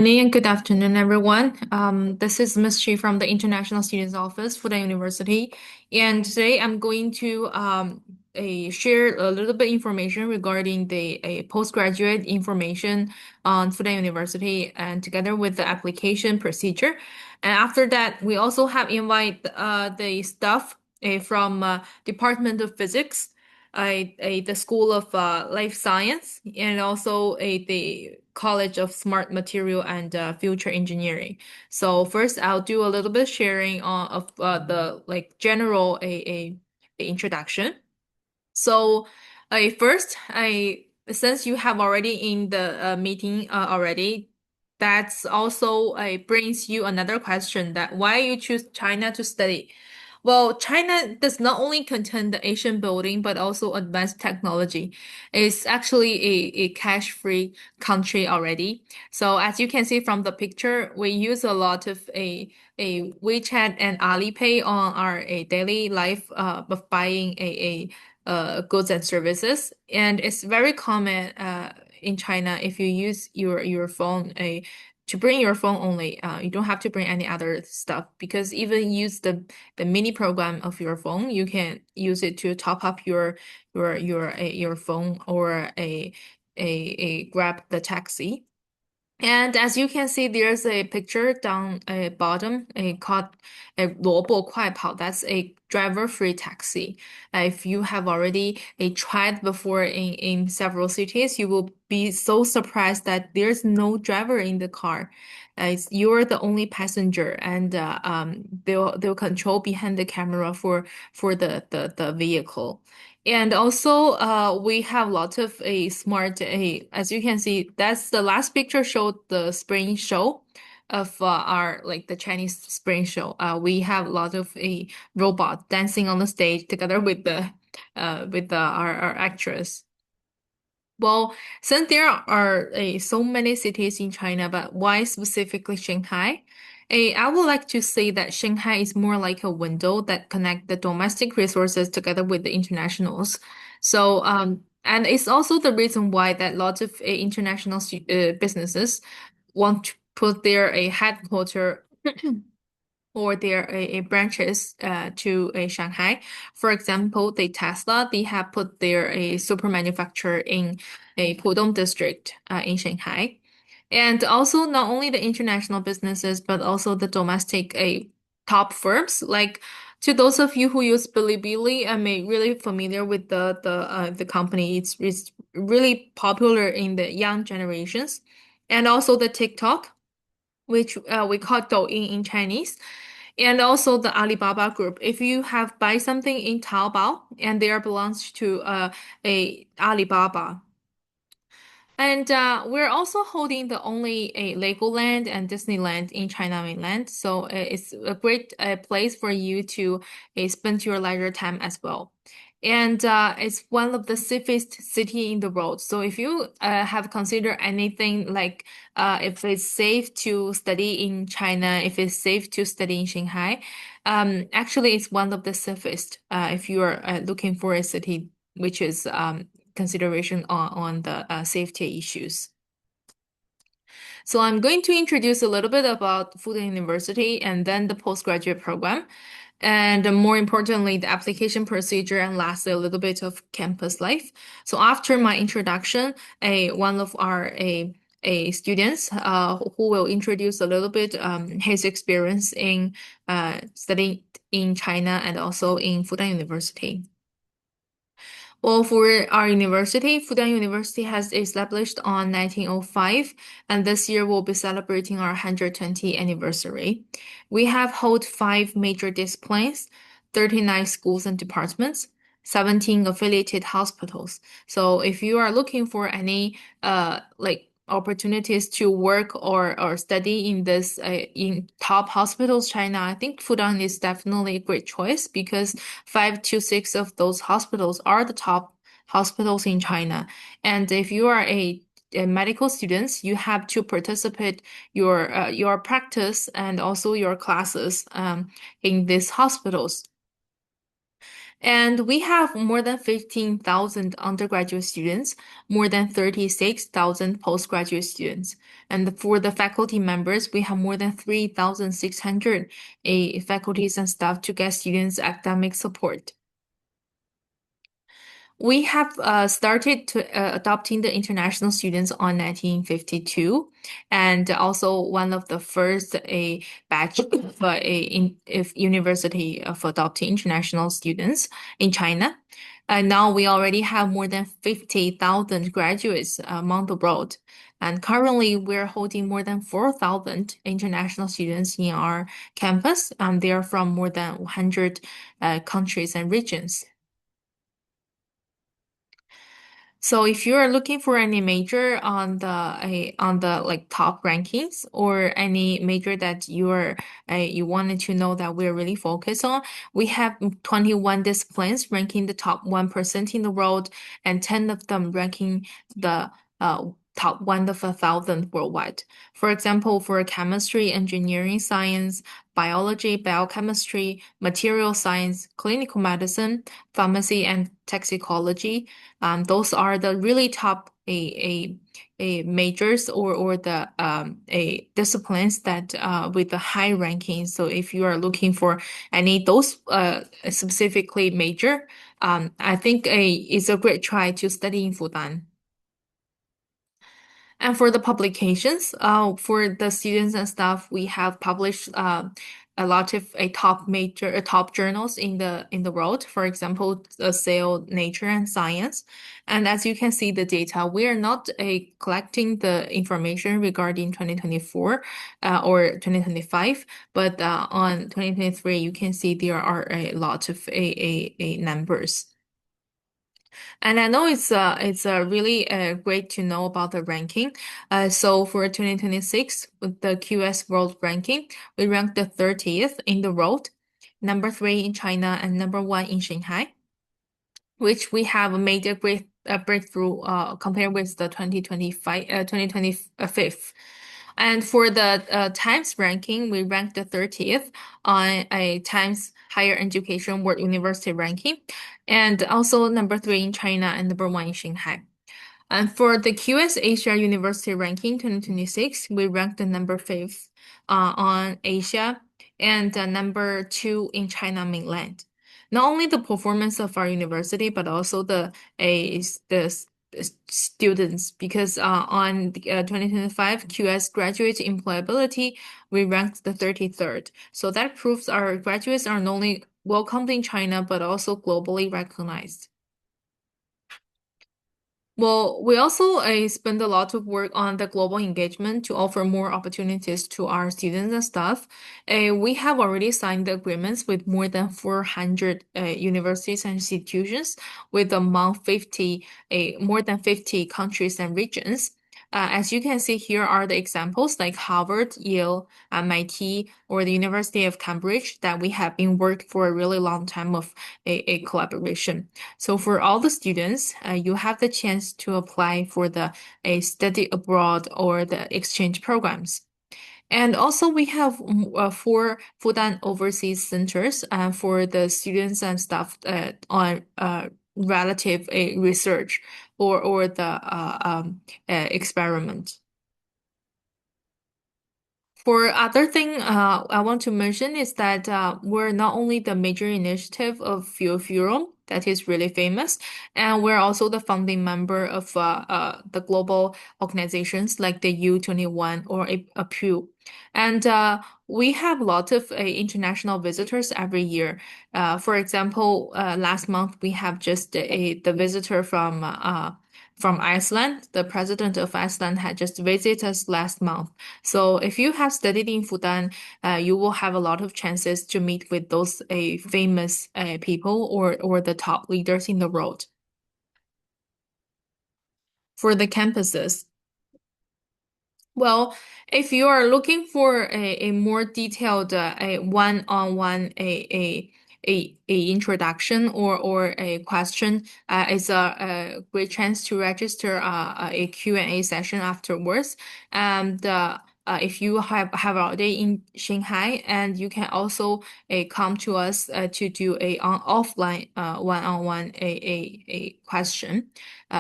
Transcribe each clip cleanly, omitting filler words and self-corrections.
Morning and good afternoon, everyone. This is Ms. Chi from the International Students Office, Fudan University, and today I'm going to share a little bit information regarding the postgraduate information on Fudan University, and together with the application procedure. And after that, we also have invite the staff from Department of Physics, the School of Life Science, and also the College of Smart Material and Future Engineering. So first, I'll do a little bit sharing of the like general a introduction. So, first, I since you have already in the meeting already, that's also brings you another question that why you choose China to study. Well, China does not only contain the Asian building, but also advanced technology. It's actually a cash-free country already. So as you can see from the picture, we use a lot of a WeChat and Alipay on our a daily life of buying goods and services. And it's very common in China if you use your phone to bring your phone only. You don't have to bring any other stuff because even use the mini program of your phone, you can use it to top up your phone or a grab the taxi. And as you can see, there's a picture down bottom, called a 萝卜快跑. That's a driver-free taxi. If you have already tried before in several cities, you will be so surprised that there's no driver in the car. You're the only passenger, and they'll control behind the camera for the vehicle. And also, we have lots of a smart, as you can see, that's the last picture showed the spring show of our like the Chinese spring show. We have a lot of a robot dancing on the stage together with our actress. Well, since there are so many cities in China, but why specifically Shanghai? I would like to say that Shanghai is more like a window that connect the domestic resources together with the internationals. So, and it's also the reason why that lots of international businesses want to put their a headquarter or their branches to Shanghai. For example, the Tesla, they have put their a super manufacturer in a Pudong district in Shanghai. And also not only the international businesses, but also the domestic top firms. Like to those of you who use Bilibili, I'm really familiar with the company. It's really popular in the young generations, and also the TikTok, which we call Douyin in Chinese, and also the Alibaba Group. If you have buy something in Taobao and there belongs to a Alibaba. And we're also holding the only a Legoland and Disneyland in China mainland. So it's a great place for you to spend your leisure time as well. And it's one of the safest city in the world. So if you have considered anything like if it's safe to study in China, if it's safe to study in Shanghai, actually it's one of the safest if you are looking for a city which is consideration on the safety issues. So I'm going to introduce a little bit about Fudan University and then the postgraduate program, and more importantly, the application procedure, and lastly, a little bit of campus life. So after my introduction, one of our students who will introduce a little bit his experience in studying in China and also in Fudan University. Well, for our university, Fudan University has established on 1905, and this year we'll be celebrating our 120th anniversary. We have held five major disciplines, 39 schools and departments, 17 affiliated hospitals. So if you are looking for any like opportunities to work or study in this in top hospitals China, I think Fudan is definitely a great choice because 5 to 6 of those hospitals are the top hospitals in China. And if you are a medical students, you have to participate your practice and also your classes in these hospitals. And we have more than 15,000 undergraduate students, more than 36,000 postgraduate students. And for the faculty members, we have more than 3,600 faculties and staff to get students academic support. We have started to adopting the international students on 1952, and also one of the first a batch of if university of adopting international students in China. And now we already have more than 50,000 graduates among the world. And currently, we're holding more than 4,000 international students in our campus, and they are from more than 100 countries and regions. So if you are looking for any major on the like top rankings or any major that you wanted to know that we're really focused on, we have 21 disciplines ranking the top 1% in the world and 10 of them ranking the top 1 of 1,000 worldwide. For example, for chemistry, engineering science, biology, biochemistry, material science, clinical medicine, pharmacy, and toxicology. Those are the really top a majors or the a disciplines that with the high ranking. So if you are looking for any those specifically major, I think it's a great try to study in Fudan. And for the publications, for the students and staff, we have published a lot of top journals in the world. For example, Cell, Nature, and Science. And as you can see, the data we are not collecting the information regarding 2024 or 2025, but on 2023, you can see there are a lot of numbers. And I know it's really great to know about the ranking. So for 2026, with the QS World Ranking, we ranked the 30th in the world, number 3 in China, and number 1 in Shanghai, which we have made a great breakthrough compared with the 2025. And for the Times ranking, we ranked the 30th on a Times Higher Education World University ranking, and also number 3 in China and number 1 in Shanghai. And for the QS Asia University Ranking 2026, we ranked the number 5th on Asia and number 2 in China mainland. Not only the performance of our university, but also the students, because on the 2025 QS graduate employability, we ranked the 33rd. So that proves our graduates are not only welcomed in China, but also globally recognized. Well, we also spend a lot of work on the global engagement to offer more opportunities to our students and staff. We have already signed the agreements with more than 400 universities and institutions with more than 50 countries and regions. As you can see, here are the examples like Harvard, Yale, MIT, or the University of Cambridge that we have been working for a really long time of a collaboration. So for all the students, you have the chance to apply for the a study abroad or the exchange programs. And also we have 4 Fudan overseas centers for the students and staff on relative research or the experiment. For other thing, I want to mention is that we're not only the major initiative of Fuel that is really famous, and we're also the founding member of the global organizations like the U21 or APU. And we have a lot of international visitors every year. For example, last month we have just the visitor from Iceland. The president of Iceland had just visited us last month. So if you have studied in Fudan, you will have a lot of chances to meet with those famous people or the top leaders in the world. For the campuses, well, if you are looking for a more detailed a one-on-one a introduction or a question, it's a great chance to register a Q&A session afterwards. And if you have already in Shanghai, and you can also come to us to do a offline one-on-one a question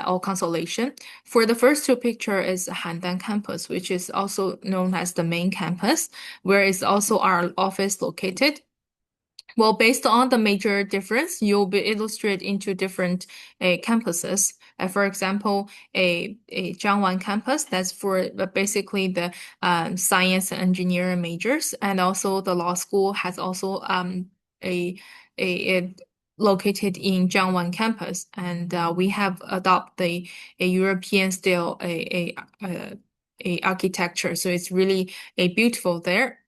or consultation. For the first two picture is Handan campus, which is also known as the main campus, where is also our office located. Well, based on the major difference, you'll be illustrated into different campuses. For example, a Zhangwan campus, that's for basically the science and engineering majors, and also the law school has also a, it located in Zhangwan campus, and we have adopted a European style a architecture, so it's really a beautiful there.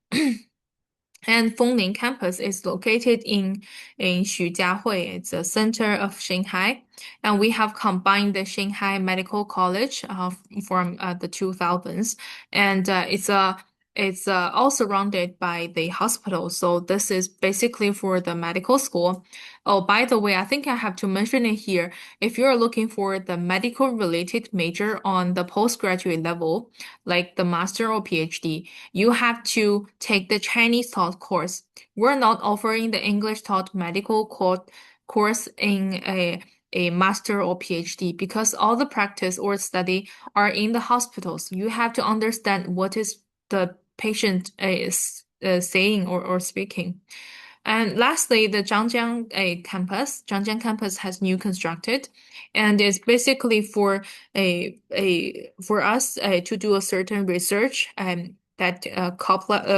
And Fengling campus is located in Xujiahui. It's a center of Shanghai. And we have combined the Shanghai Medical College from the 2000s. And it's all surrounded by the hospital. So this is basically for the medical school. Oh, by the way, I think I have to mention it here. If you're looking for the medical related major on the postgraduate level, like the master or PhD, you have to take the Chinese taught course. We're not offering the English taught medical course in a master or PhD because all the practice or study are in the hospitals. You have to understand what is the patient is saying or speaking. And lastly, the Zhangjiang campus has new constructed, and it's basically for for us to do a certain research that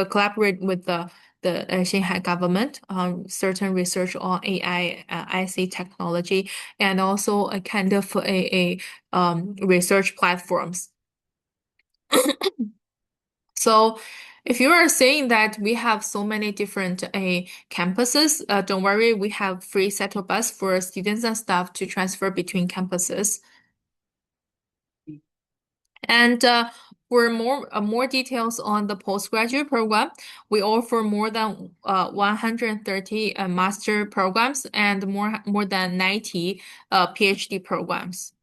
collaborate with the Shanghai government on certain research on AI, IC technology, and also a kind of research platforms. So if you are saying that we have so many different campuses, don't worry, we have free shuttle bus for students and staff to transfer between campuses. And for more details on the postgraduate program, we offer more than 130 master programs and more than 90 PhD programs.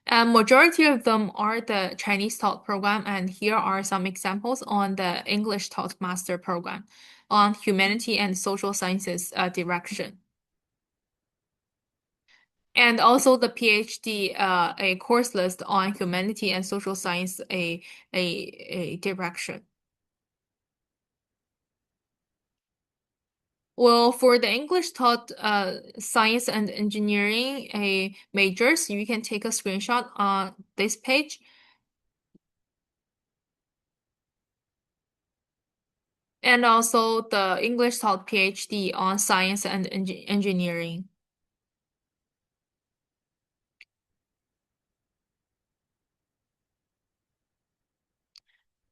And majority of them are the Chinese taught program, and here are some examples on the English taught master program on humanity and social sciences direction. And also the PhD a course list on humanity and social science a direction. Well, for the English taught science and engineering a majors, you can take a screenshot on this page. And also the English taught PhD on science and engineering.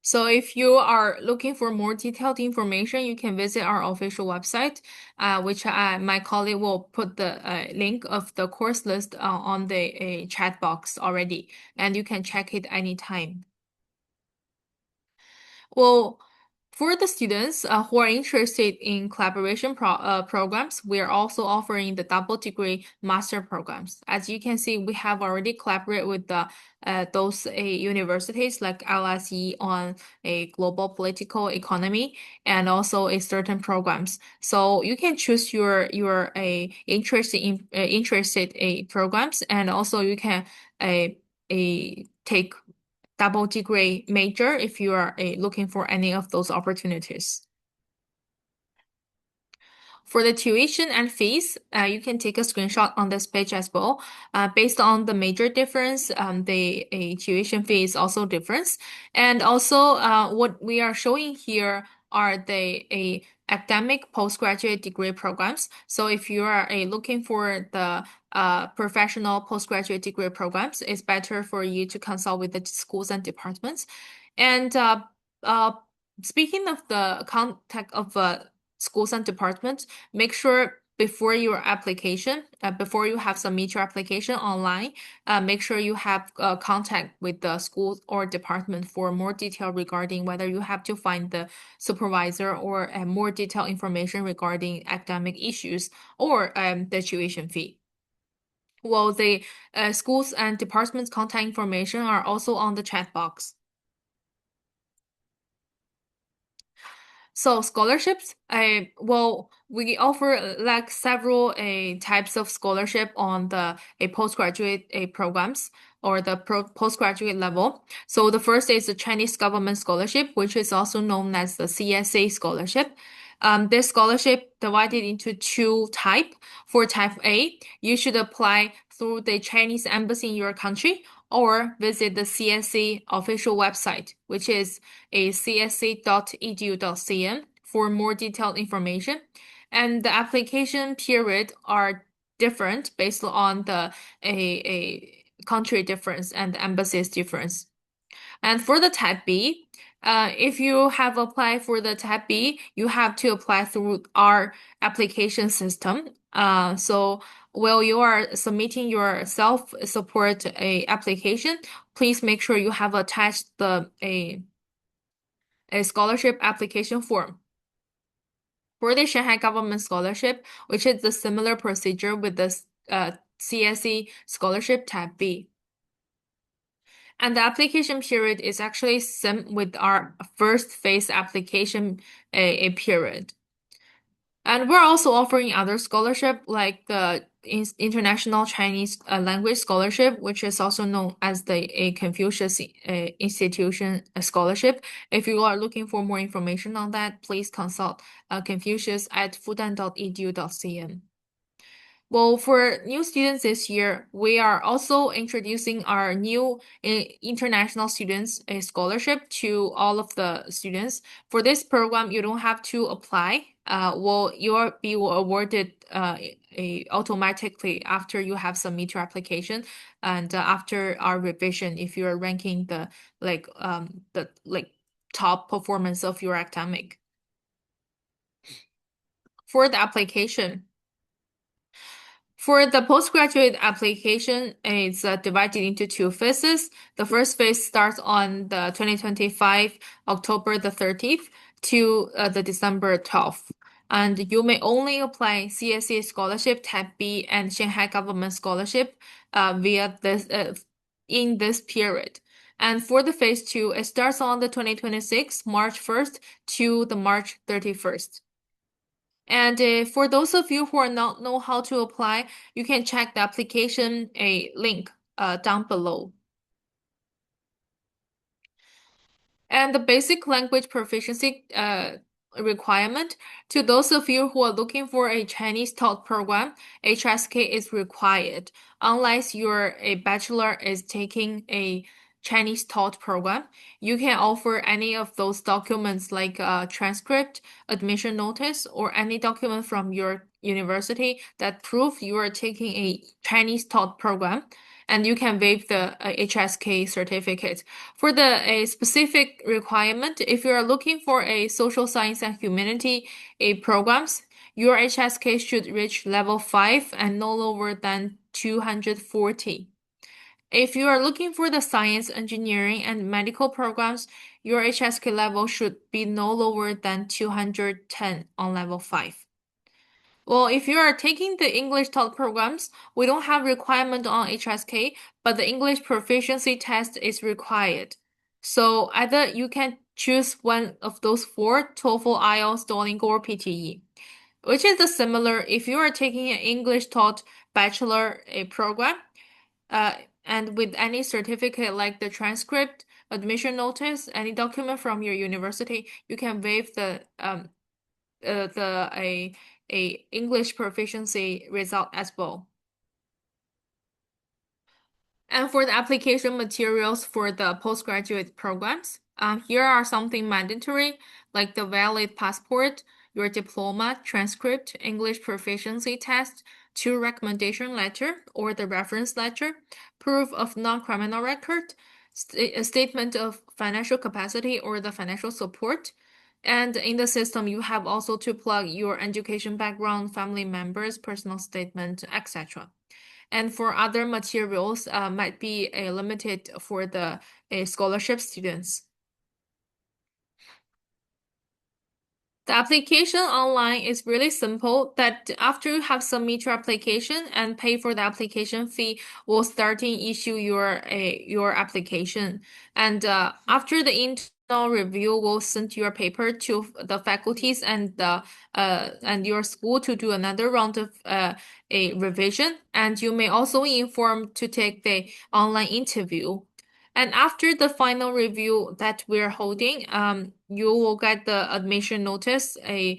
So if you are looking for more detailed information, you can visit our official website, which my colleague will put the link of the course list on the chat box already, and you can check it anytime. Well, for the students who are interested in collaboration programs, we are also offering the double degree master programs. As you can see, we have already collaborated with those universities like LSE on a global political economy and also a certain programs. So you can choose your interested programs, and also you can take double degree major if you are looking for any of those opportunities. For the tuition and fees, you can take a screenshot on this page as well. Based on the major difference, the tuition fee is also different. And also, what we are showing here are the academic postgraduate degree programs. So if you are looking for the professional postgraduate degree programs, it's better for you to consult with the schools and departments. And uh, speaking of the contact of schools and departments, make sure before your application, before you have submit your application online, make sure you have contact with the school or department for more detail regarding whether you have to find the supervisor or more detailed information regarding academic issues or the tuition fee. Well, the schools and departments contact information are also on the chat box. So scholarships, well, we offer like several types of scholarship on the a postgraduate programs or the postgraduate level. So the first is the Chinese government scholarship, which is also known as the CSA scholarship. This scholarship divided into two type. For type A, you should apply through the Chinese embassy in your country or visit the CSA official website, which is a csc.edu.cn for more detailed information. And the application period are different based on the a country difference and the embassy's difference. And for the type B, if you have applied for the type B, you have to apply through our application system. So while you are submitting your self-support application, please make sure you have attached a scholarship application form. For the Shanghai government scholarship, which is the similar procedure with the CSE scholarship type B. And the application period is actually same with our first phase application a period. And we're also offering other scholarship like the International Chinese Language Scholarship, which is also known as the Confucius Institution Scholarship. If you are looking for more information on that, please consult Confucius at fudan.edu.cn. Well, for new students this year, we are also introducing our new international students a scholarship to all of the students. For this program, you don't have to apply. Well, you'll be awarded automatically after you have submit your application and after our revision if you're ranking the top performance of your academic. For the application. For the postgraduate application, it's divided into two phases. The first phase starts on the 2025 October the 30th to the December 12th. And you may only apply CSE scholarship type B and Shanghai government scholarship via this in this period. And for the phase two, it starts on the 2026 March 1st to the March 31st. And for those of you who are not know how to apply, you can check the application a link down below. And the basic language proficiency requirement, to those of you who are looking for a Chinese taught program, HSK is required, unless you're a bachelor is taking a Chinese taught program. You can offer any of those documents like a transcript, admission notice, or any document from your university that prove you are taking a Chinese taught program, and you can waive the HSK certificate. For the specific requirement, if you are looking for a social science and humanity programs, your HSK should reach level 5 and no lower than 240. If you are looking for the science, engineering, and medical programs, your HSK level should be no lower than 210 on level 5. Well, if you are taking the English taught programs, we don't have requirement on HSK, but the English proficiency test is required. So either you can choose one of those four, TOEFL, IELTS, Duolingo, or PTE, which is the similar if you are taking an English taught bachelor program, and with any certificate like the transcript, admission notice, any document from your university, you can waive a English proficiency result as well. And for the application materials for the postgraduate programs, here are something mandatory, like the valid passport, your diploma, transcript, English proficiency test, two recommendation letter or the reference letter, proof of non-criminal record, a statement of financial capacity or the financial support. And in the system, you have also to plug your education background, family members, personal statement, etc. And for other materials, might be limited for the scholarship students. The application online is really simple that after you have submit your application and pay for the application fee, we'll start to issue your application. And after the internal review will send your paper to the faculties and your school to do another round of a revision, and you may also inform to take the online interview. And after the final review that we're holding, you will get the admission notice on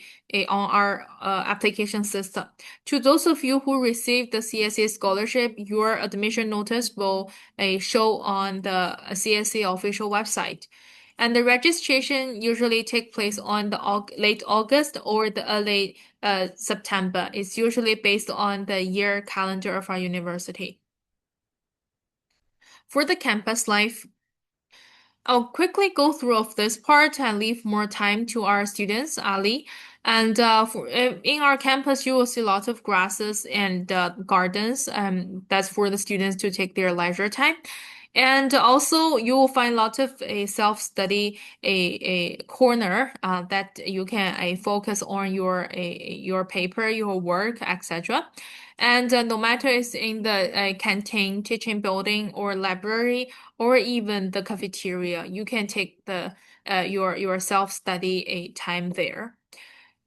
our application system. To those of you who received the CSA scholarship, your admission notice will show on the CSA official website. And the registration usually take place on the late August or the early September. It's usually based on the year calendar of our university. For the campus life, I'll quickly go through of this part and leave more time to our students, Ali. And in our campus, you will see lots of grasses and gardens. That's for the students to take their leisure time. And also, you will find lots of a self-study a corner that you can focus on your paper, your work, etc. And no matter it's in the canteen, teaching building, or library, or even the cafeteria, you can take the your self-study a time there.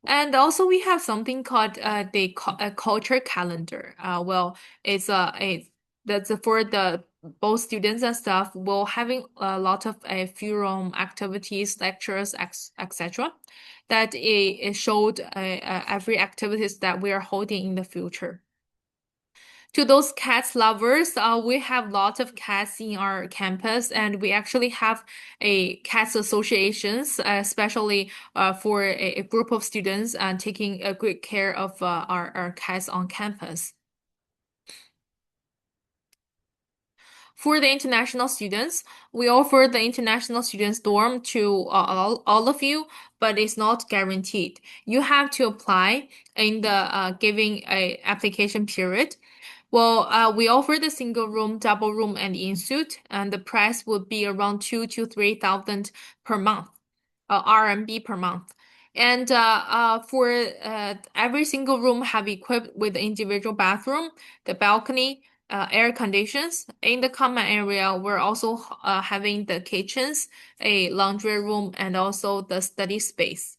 And also we have something called the culture calendar. Well, it's that's for the both students and staff will having a lot of forum activities, lectures, etc. That it showed every activities that we are holding in the future. To those cats lovers, we have lots of cats in our campus, and we actually have a cats associations, especially for a group of students and taking a great care of our cats on campus. For the international students, we offer the international students dorm to all of you, but it's not guaranteed. You have to apply in the giving a application period. Well, we offer the single room, double room, and in suite, and the price would be around 2 to 3,000 per month, RMB per month. And for every single room have equipped with the individual bathroom, the balcony, air conditions. In the common area, we're also having the kitchens, a laundry room, and also the study space.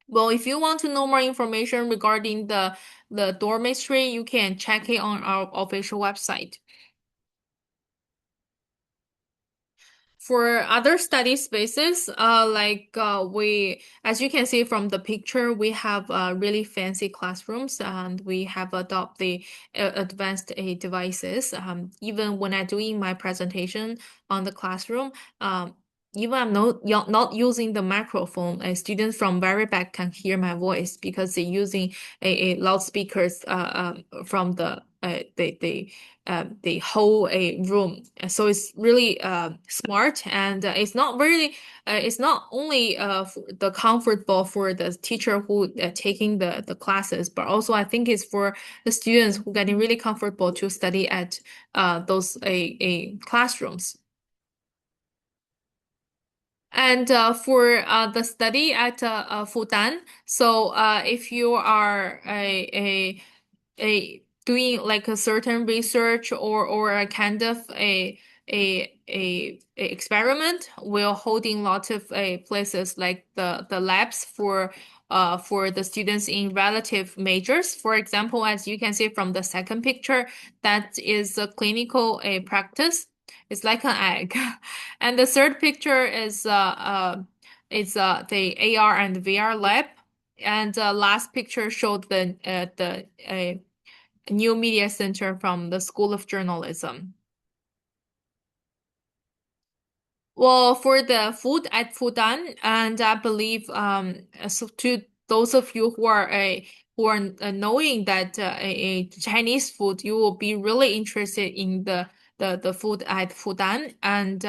Well, if you want to know more information regarding the dormitory, you can check it on our official website. For other study spaces, as you can see from the picture, we have really fancy classrooms, and we have adopted the advanced devices. Even when I'm doing my presentation on the classroom, even I'm not using the microphone, students from very back can hear my voice because they're using a loudspeakers from the whole room. So it's really smart, and it's not only the comfortable for the teacher who taking the classes, but also I think it's for the students who getting really comfortable to study at those classrooms. And for the study at Fudan, so if you are a doing like a certain research or a kind of a experiment, we're holding lots of places like the labs for the students in relative majors. For example, as you can see from the second picture, that is a clinical practice. It's like an egg. And the third picture is the AR and VR lab. And the last picture showed the new media center from the School of Journalism. Well, for the food at Fudan, and I believe so to those of you who are knowing that a Chinese food, you will be really interested in the food at Fudan, and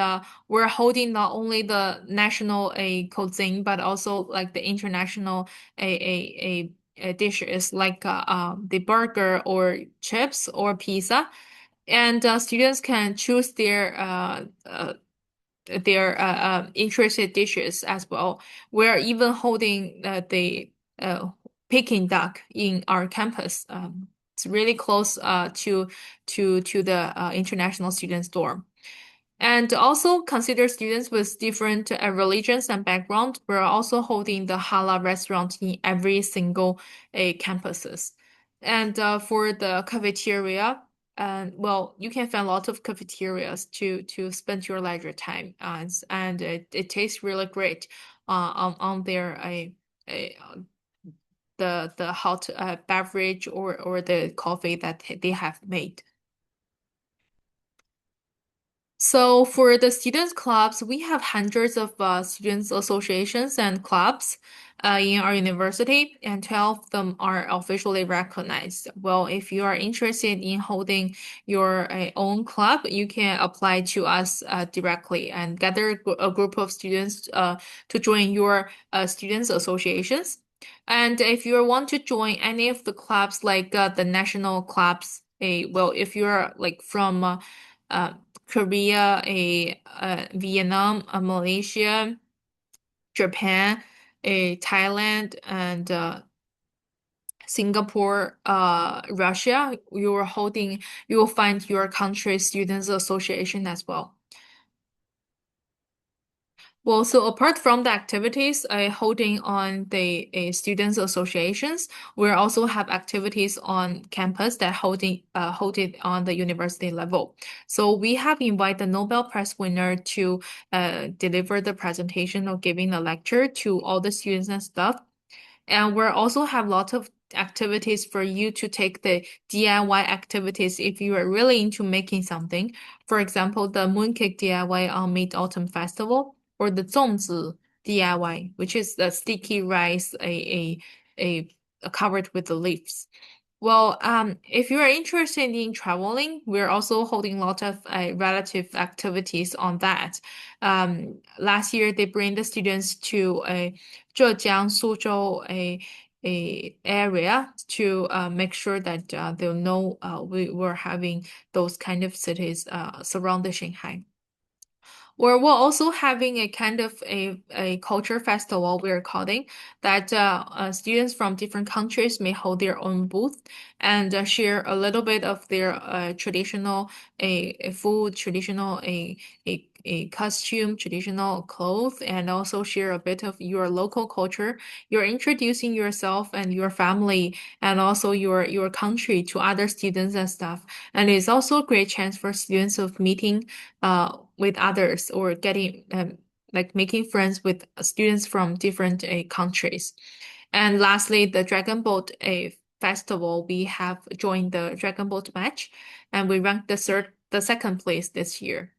we're holding not only the national cuisine but also like the international a dishes like the burger or chips or pizza, and students can choose their interested dishes as well. We're even holding the Peking duck in our campus. It's really close to the international students dorm. And also consider students with different religions and background. We're also holding the halal restaurant in every single campuses. And for the cafeteria, well, you can find a lot of cafeterias to spend your leisure time, and it tastes really great on their the hot beverage or the coffee that they have made. So for the students clubs, we have hundreds of students associations and clubs in our university, and 12 of them are officially recognized. Well, if you are interested in holding your own club, you can apply to us directly and gather a group of students to join your students associations. And if you want to join any of the clubs, like the national clubs, well, if you're like from uh, Korea, Vietnam, Malaysia, Japan, Thailand, and Singapore, Russia, you will find your country's students association as well. Well, so apart from the activities holding on the students associations, we also have activities on campus that hold it on the university level. So we have invited the Nobel Prize winner to deliver the presentation or giving a lecture to all the students and stuff. And we also have lots of activities for you to take the DIY activities if you are really into making something. For example, the mooncake DIY on Mid-Autumn Festival or the 粽子 DIY, which is the sticky rice covered with the leaves. Well, if you are interested in traveling, we're also holding a lot of relative activities on that. Last year, they bring the students to Zhejiang, Suzhou, a area to make sure that they'll know we were having those kind of cities surrounding Shanghai. We're also having a kind of a culture festival we're calling that students from different countries may hold their own booth and share a little bit of their traditional a food, traditional a costume, traditional clothes, and also share a bit of your local culture. You're introducing yourself and your family and also your country to other students and stuff. And it's also a great chance for students of meeting with others or getting like making friends with students from different countries. And lastly, the Dragon Boat festival, we have joined the Dragon Boat match, and we ranked the second place this year.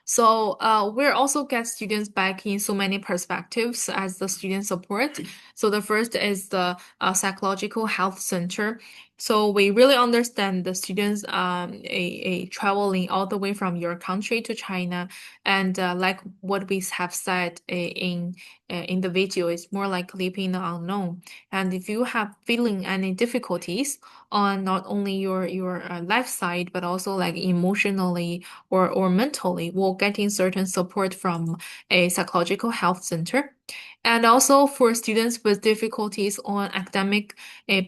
So we're also get students back in so many perspectives as the student support. So the first is the psychological health center. So we really understand the students traveling all the way from your country to China, and like what we have said in the video, is more like living in the unknown. And if you have feeling any difficulties on not only your life side but also like emotionally or mentally, will getting certain support from a psychological health center. And also for students with difficulties on academic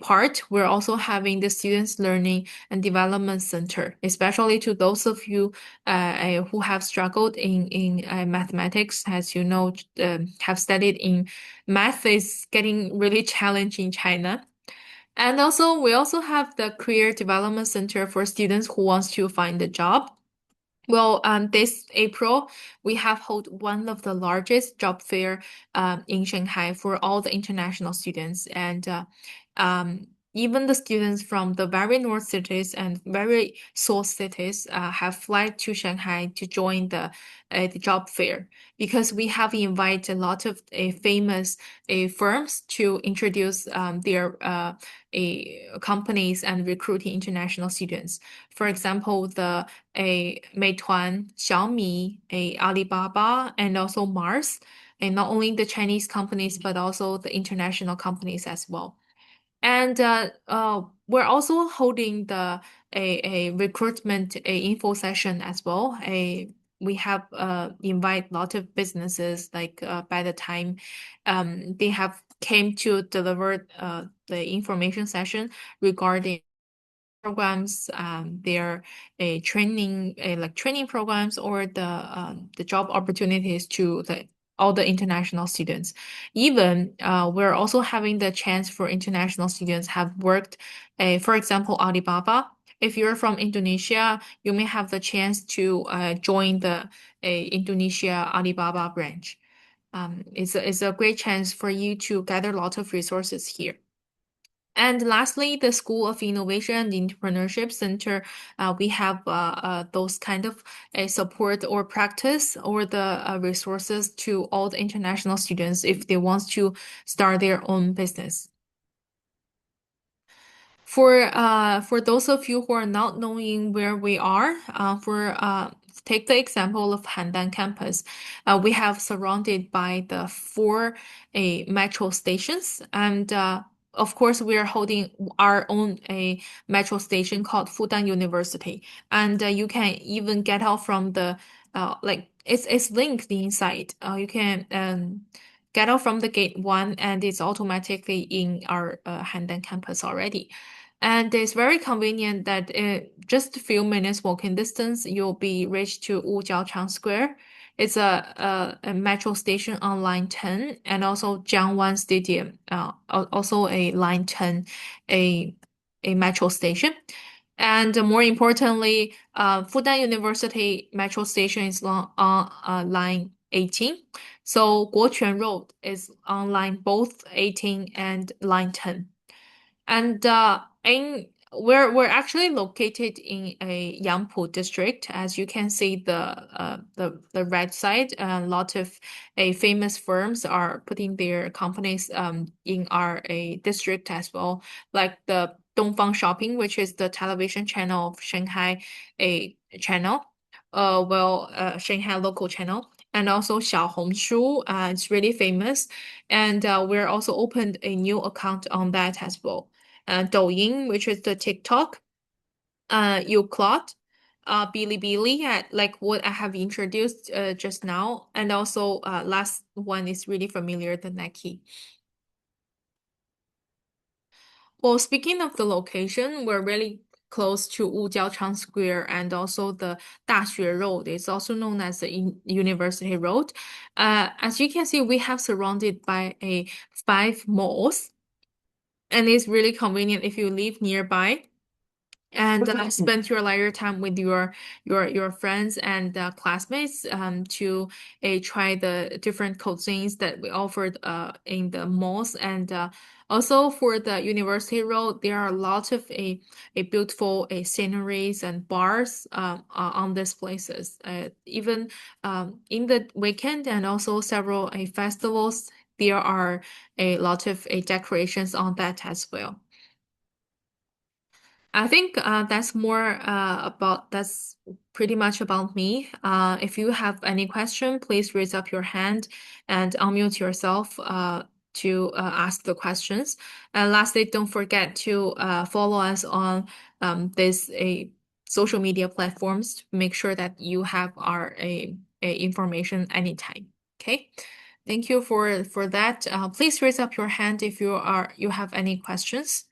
part, we're also having the Students Learning and Development Center, especially to those of you who have struggled in mathematics. As you know, have studied in math is getting really challenging in China. And also, we also have the Career Development Center for students who wants to find a job. Well, this April, we have held one of the largest job fair in Shanghai for all the international students. And even the students from the very north cities and very south cities have fly to Shanghai to join the job fair because we have invited a lot of famous firms to introduce their companies and recruiting international students. For example, the Meituan, Xiaomi, Alibaba, and also Mars, and not only the Chinese companies but also the international companies as well. And we're also holding a recruitment info session as well. We have invite a lot of businesses like by the time they have came to deliver the information session regarding programs, their a training, like training programs, or the job opportunities to the all the international students. Even we're also having the chance for international students have worked, for example, Alibaba. If you're from Indonesia, you may have the chance to join the Indonesia Alibaba branch. It's a great chance for you to gather lots of resources here. And lastly, the School of Innovation and Entrepreneurship Center, we have those kind of support or practice or the resources to all the international students if they want to start their own business. For those of you who are not knowing where we are, for take the example of Handan campus, we have surrounded by the four metro stations, and of course we are holding our own a metro station called Fudan University, and you can even get out from the like it's linked inside. You can get out from the gate one, and it's automatically in our Handan campus already. And it's very convenient that just a few minutes walking distance, you'll be reached to Wujiaochang Square. It's a metro station on line 10 and also Jiangwan Stadium, also a line 10, a, a metro station. And more importantly, Fudan University metro station is on line 18. So Guoquan Road is on line both 18 and line 10. And we're actually located in a Yangpu district. As you can see, the right side, a lot of famous firms are putting their companies in our district as well, like the Dongfang Shopping, which is the television channel of Shanghai, a channel, Shanghai local channel. And also Xiaohongshu, it's really famous, and we're also opened a new account on that as well. Douyin, which is the TikTok, Uclot, Bilibili, like what I have introduced just now, and also last one is really familiar, the Nike. Well, speaking of the location, we're really close to Wujiaochang Square and also the Daxue Road. It's also known as the University Road. As you can see, we have surrounded by a five malls, and it's really convenient if you live nearby and spend your leisure time with your friends and classmates to try the different cuisines that we offered in the malls. And also for the University Road, there are lots of a beautiful sceneries and bars on these places. Even in the weekend and also several festivals, there are a lot of decorations on that as well. I think that's pretty much about me. If you have any question, please raise up your hand and unmute yourself to ask the questions. And lastly, don't forget to follow us on this social media platforms to make sure that you have our information anytime. Okay. Thank you for that. Please raise up your hand if you have any questions.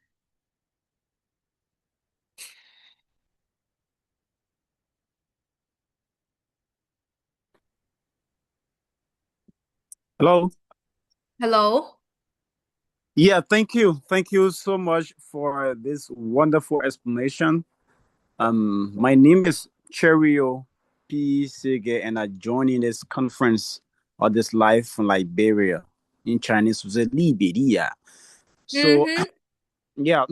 Hello. Hello. Yeah, thank you. Thank you so much for this wonderful explanation. My name is Cherio P. Sige, and I joined in this conference or this live from Liberia. In Chinese, was Liberia. So, Mm-hmm. yeah.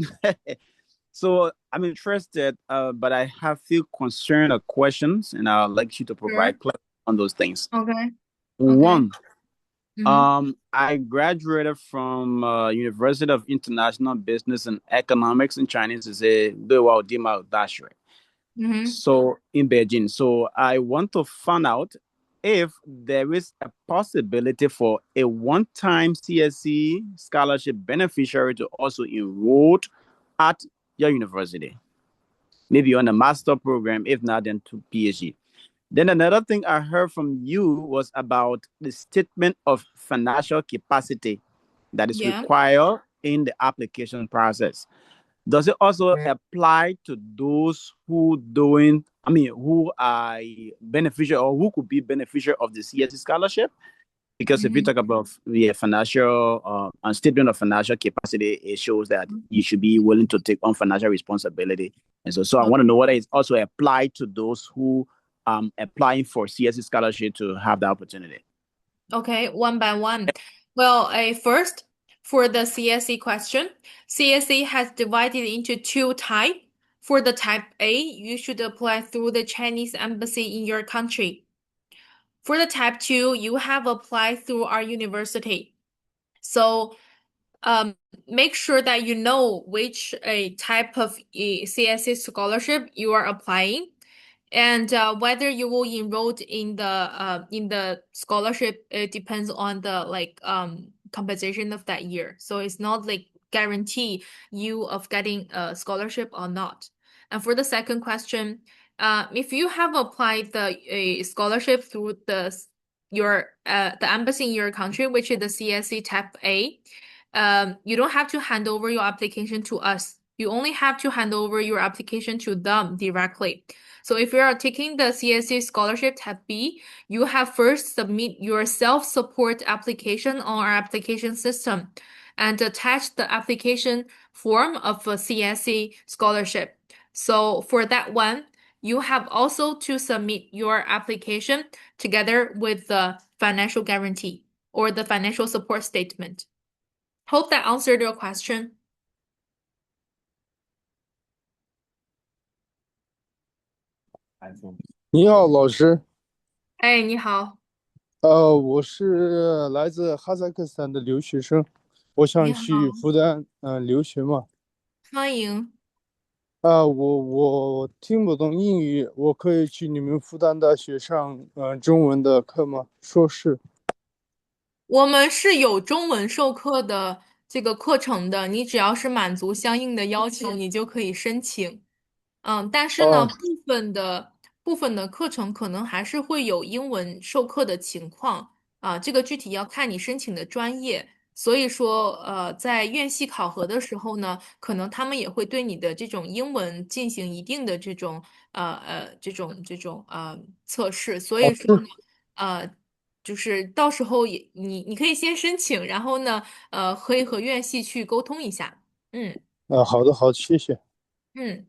So I'm interested, but I have few concern or questions, and I'd like you to Sure. provide clarity on those things. Okay. Okay. One, Mm-hmm. I graduated from University of International Business and Economics in Chinese is a Mm-hmm. so in Beijing. So I want to find out if there is a possibility for a one-time CSC scholarship beneficiary to also enroll at your university, maybe on a master program, if not then to PhD. Then another thing I heard from you was about the statement of financial capacity that is Yeah. required in the application process. Does it also apply to those who doing, I mean, who are beneficial or who could be beneficial of the CSE scholarship? Because if you Mhm. talk about the financial statement of financial capacity, it shows that you should be willing to take on financial responsibility. And so I want to know whether it's also applied to those who applying for CSE scholarship to have the opportunity. Okay, one by one. Well, first, for the CSE question, CSE has divided into two types. For the type A, you should apply through the Chinese embassy in your country. For the type 2, you have applied through our university. So um, make sure that you know which type of CSE scholarship you are applying and whether you will enroll in the scholarship, it depends on the compensation of that year. So it's not like guarantee you of getting a scholarship or not. And for the second question, if you have applied the scholarship through the embassy in your country, which is the CSE Type A, you don't have to hand over your application to us. You only have to hand over your application to them directly. So if you are taking the CSE Scholarship Type B, you have first submit your self-support application on our application system and attach the application form of a CSE scholarship. So for that one, you have also to submit your application together with the financial guarantee or the financial support statement. Hope that answered your question. 你好，老师。哎，你好，我是来自哈萨克斯坦的留学生，我想你好，去复旦留学嘛。欢迎。我听不懂英语，我可以去你们复旦大学上中文的课吗？硕士。我们是有中文授课的这个课程的，你只要是满足相应的要求，你就可以申请。但是呢，哦，部分的课程可能还是会有英文授课的情况啊，这个具体要看你申请的专业。所以说，在院系考核的时候呢，可能他们也会对你的这种英文进行一定的这种测试。所以说呢，呃，就是到时候你可以先申请，然后呢，可以和院系去沟通一下。嗯好的，好，谢谢。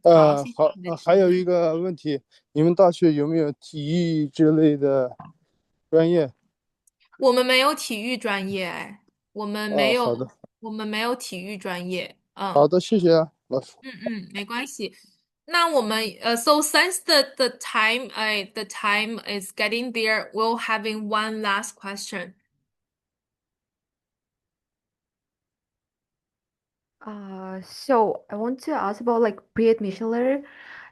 好，谢谢好，你的提问。还有一个问题，你们大学有没有体育之类的专业？我们没有体育专业，哎，我们没好的，有，我们没有体育专业。好的，谢谢啊，老师。没关系。那我们so since the time is getting there, we'll having one last question. So I want to ask about like pre-admission letter.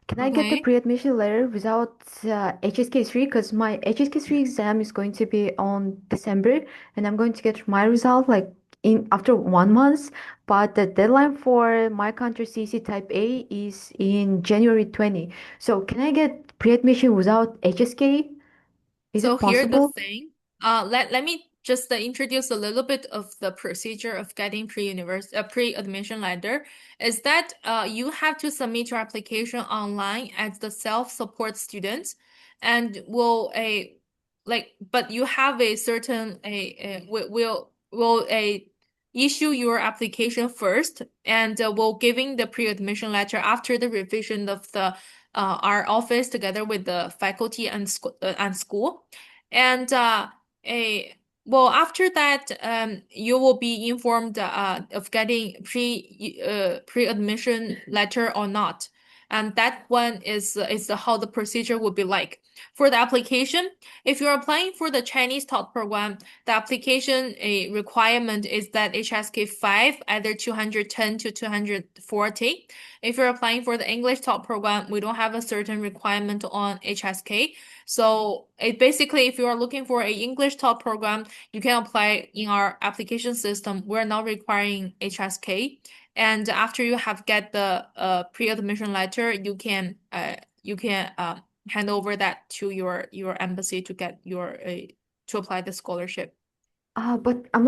Can I get the Okay. pre-admission letter without HSK3? Because my HSK3 exam is going to be on December, and I'm going to get my result like in after 1 month. But the deadline for my country CC Type A is in January 20. So can I get pre-admission without HSK? Is So it here the possible? thing, let me just introduce a little bit of the procedure of getting pre-admission letter. Is that you have to submit your application online as the self-support student, and will a but you have a certain will a issue your application first, and will giving the pre-admission letter after the revision of the our office together with the faculty and school. And a well, after that, you will be informed of getting pre-admission letter or not. And that one is how the procedure would be like. For the application, if you're applying for the Chinese talk program, the application a requirement is that HSK 5, either 210 to 240. If you're applying for the English talk program, we don't have a certain requirement on HSK. So it basically, if you are looking for a English top program, you can apply in our application system. We're not requiring HSK. And after you have get the pre-admission letter, you can hand over that to your embassy to get your to apply the scholarship. But I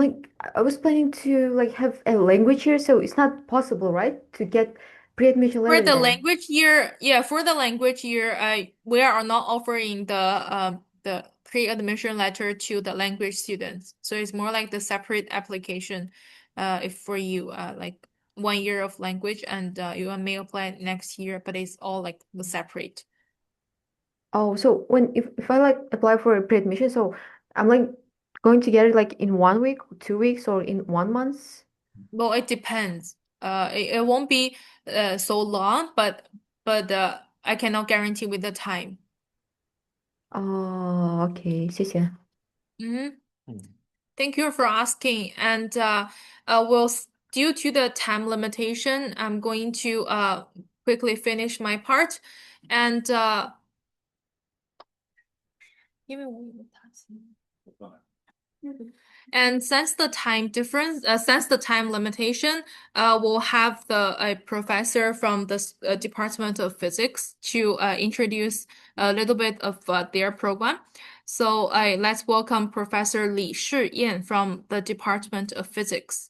was planning to like have a language here, so it's not possible, right? To get pre-admission For letter the then. language year, yeah, for the language year, we are not offering the pre-admission letter to the language students. So it's more like the separate application, if for you, like 1 year of language and you may apply next year, but it's all like the separate. Oh, so if I like apply for a pre-admission, so I'm like going to get it like in 1 week, 2 weeks, or in 1 month? Well, it depends. It won't be so long, but I cannot guarantee with the time. Oh, okay, 谢谢. Mm-hmm. Thank you for asking. And well, due to the time limitation, I'm going to quickly finish my part. And 因为我有答题。since the time difference, since the time limitation, we'll have a professor from the Department of Physics to introduce a little bit of their program. So let's welcome Professor Li Shiyan from the Department of Physics.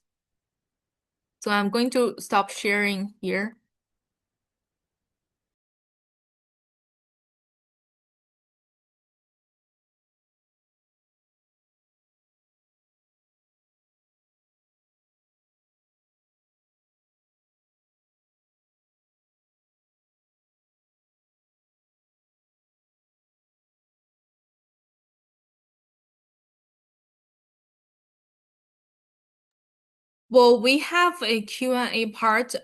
So I'm going to stop sharing here. Well, we have a Q&A part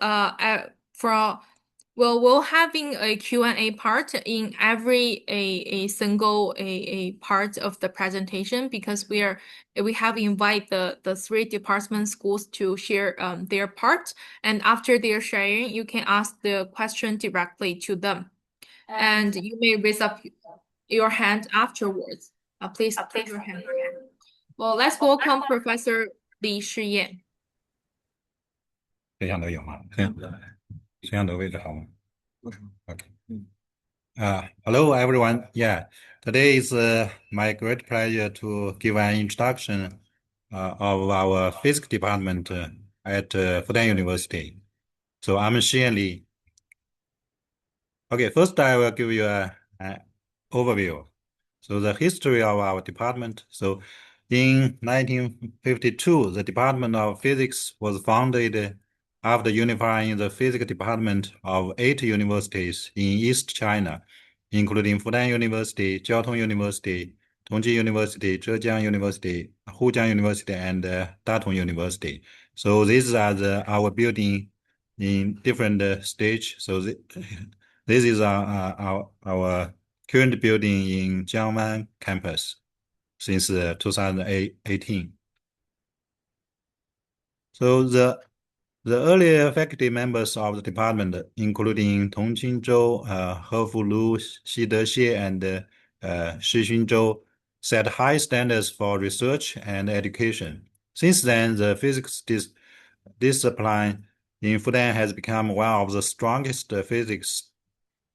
we're having a Q&A part in every a single a part of the presentation because we have invite the three department schools to share their part, and after their sharing you can ask the question directly to them, and you may raise up your hand afterwards. Please raise your hand. Well, let's welcome Professor Li Shiyan. 摄像头位置好吗？ Okay. Hello everyone. Yeah, today is my great pleasure to give an introduction of our physics department at Fudan University. So I'm Xian Li. Okay, first I will give you an overview. So the history of our department. So in 1952, the Department of Physics was founded after unifying the physics department of 8 universities in East China, including Fudan University, Jiaotong University, Tongji University, Zhejiang University, Hujiang University, and Datong University. So these are our building in different stage. So this is our current building in Jiangwan campus since 2018. So the earlier faculty members of the department, including Tong Qingzhou, Hefu Lu, Xi Dexie, and Shi Xunzhou, set high standards for research and education. Since then, the physics discipline in Fudan has become one of the strongest physics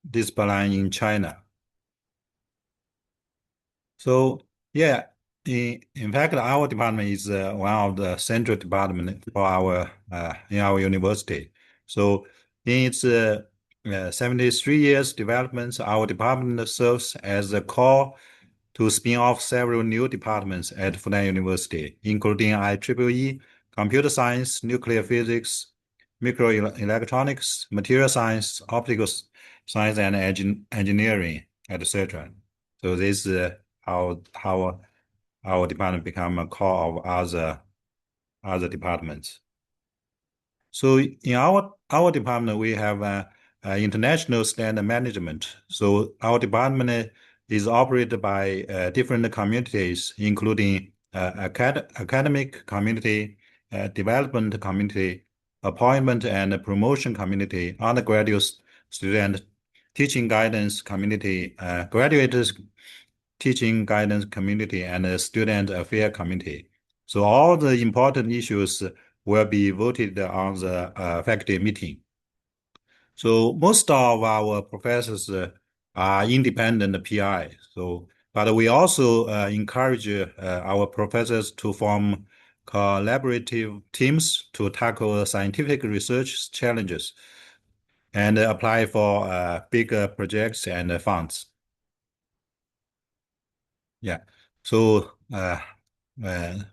discipline in China. So yeah, in fact, our department is one of the central department for our in our university. So in its 73 years development, our department serves as the core to spin off several new departments at Fudan University, including IEEE, computer science, nuclear physics, microelectronics, material science, optical science, and engineering, etc. So this how our department become a core of other departments. So in our department, we have international standard management. So our department is operated by different communities, including academic community, development community, appointment and promotion community, undergraduate student teaching guidance community, graduate teaching guidance community, and student affair committee. So all the important issues will be voted on the faculty meeting. So most of our professors are independent PI. So, but we also encourage our professors to form collaborative teams to tackle scientific research challenges. and apply for bigger projects and funds. Yeah. So for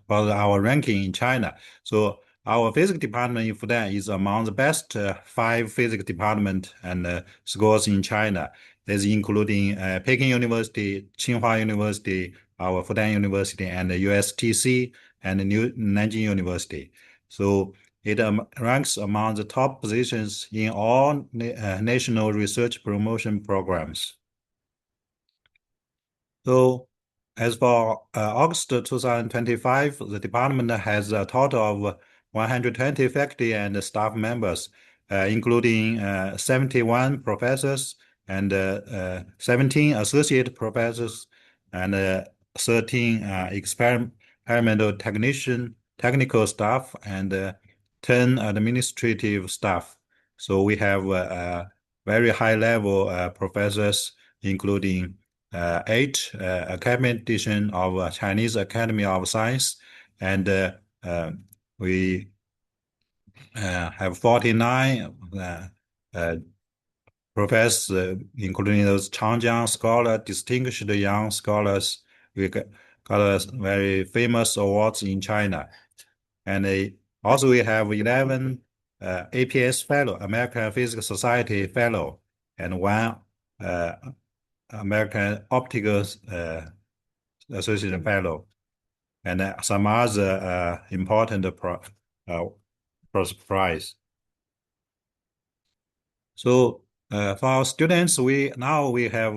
our ranking in China, so our physics department in Fudan is among the best 5 physics department and schools in China. This including Peking University, Tsinghua University, our Fudan University, and the USTC and Nanjing University. So it ranks among the top positions in all national research promotion programs. So as for August 2025, the department has a total of 120 faculty and staff members, including 71 professors and 17 associate professors and 13 experimental technical staff and 10 administrative staff. So we have very high level professors, including 8 academician of Chinese Academy of Science, and we have 49 professors, including those Changjiang scholar, distinguished young scholars. We got very famous awards in China. And also we have 11 APS fellow, American Physical Society fellow, and 1 American Optical Association fellow, and some other important prize. So for our students, we have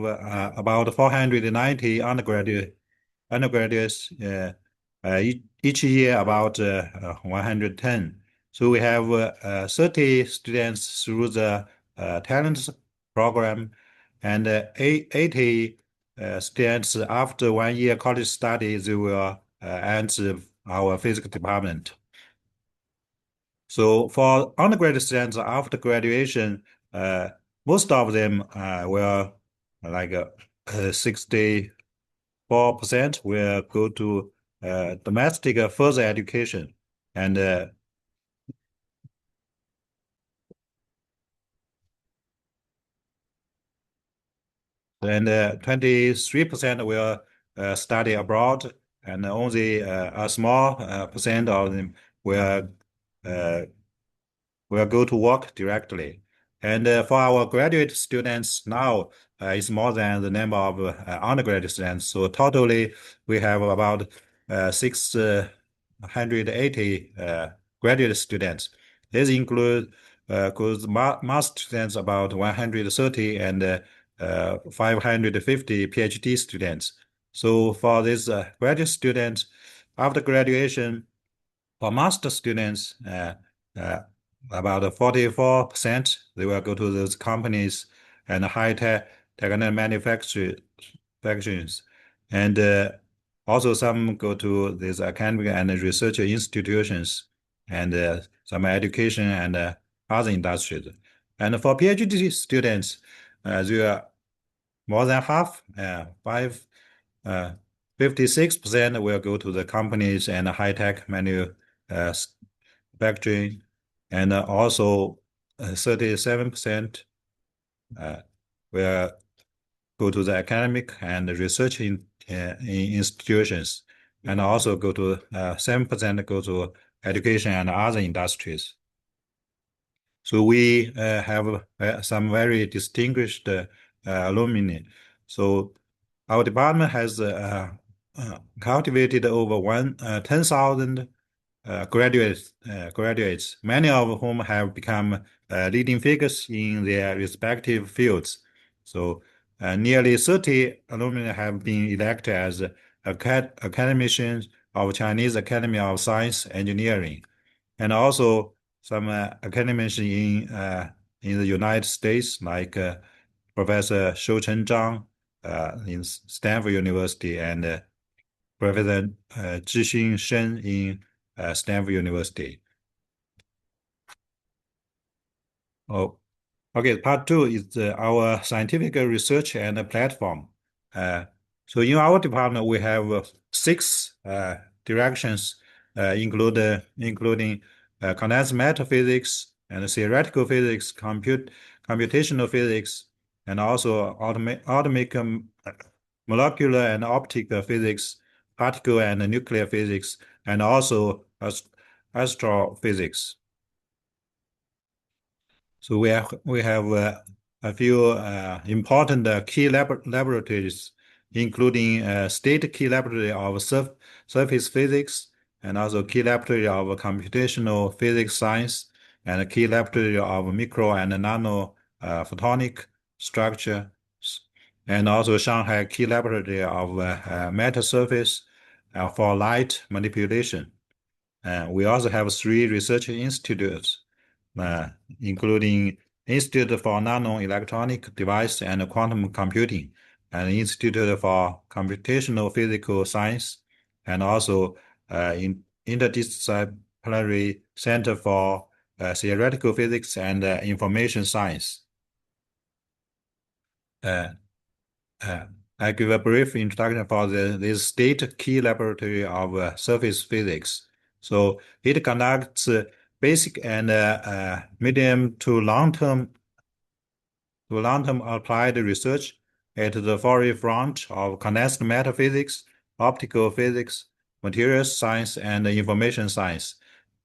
about 490 undergraduates, each year about 110. So we have 30 students through the talent program, and 80 students after 1 year college study, they will enter our physics department. So for undergraduate students after graduation, most of them will, like 64% will go to domestic further education, and 23% will study abroad, and only a small percent of them will go to work directly. And for our graduate students now, it's more than the number of undergraduate students. So totally, we have about 680 graduate students. This includes master students about 130 and 550 PhD students. So for these graduate students, after graduation, for master students, about 44%, they will go to those companies and high-tech manufacturers. And also some go to these academic and research institutions, and some education and other industries. And for PhD students, there are more than half, 56% will go to the companies and high-tech manufacturing, and also 37% will go to the academic and research in institutions, and also go to 7% go to education and other industries. So we have some very distinguished alumni. So our department has cultivated over 10,000 graduates, many of whom have become leading figures in their respective fields. So nearly 30 alumni have been elected as academicians of Chinese Academy of Science Engineering, and also some academicians in the United States, like Professor Shouchen Zhang in Stanford University, and Professor Zhixin Shen in Stanford University. Oh, okay. Part 2 is our scientific research and platform. So in our department, we have 6 directions, including condensed matter physics and theoretical physics, computational physics, and also atomic molecular and optical physics, particle and nuclear physics, and also astrophysics. So we have a few important key laboratories, including state key laboratory of surface physics, and also key laboratory of computational physics science, and a key laboratory of micro and nano photonic structure, and also Shanghai key laboratory of matter surface for light manipulation. We also have 3 research institutes, including Institute for Nano-Electronic Device and Quantum Computing, and Institute for Computational Physical Science, and also Interdisciplinary Center for Theoretical Physics and Information Science. I give a brief introduction for this state key laboratory of surface physics. So it conducts basic and medium to long-term applied research at the forefront of condensed matter physics, optical physics, materials science, and information science.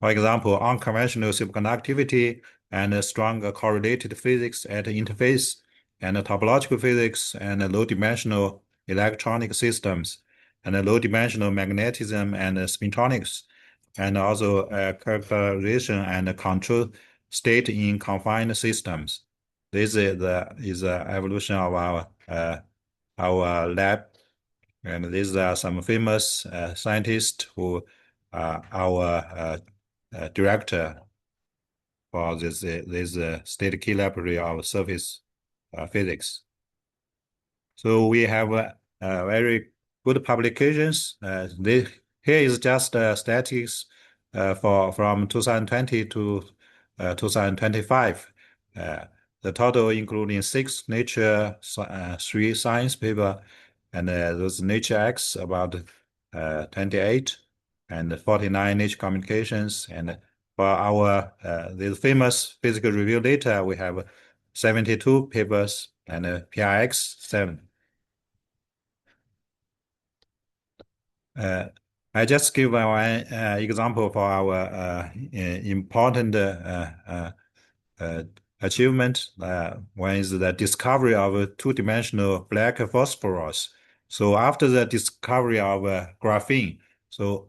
For example, unconventional superconductivity and strong correlated physics at interface, and topological physics and low-dimensional electronic systems, and low-dimensional magnetism and spintronics, and also characterization and control state in confined systems. This is the evolution of our lab, and these are some famous scientists who are our director for this state key laboratory of surface physics. So we have very good publications. Here is just statistics from 2020 to 2025. The total including 6 Nature, 3 Science paper, and those Nature X about 28, and 49 Nature Communications. And for our this famous physical review data, we have 72 papers and PRX 7. I just give one example for our important achievement. One is the discovery of a 2-dimensional black phosphorus. So after the discovery of graphene, so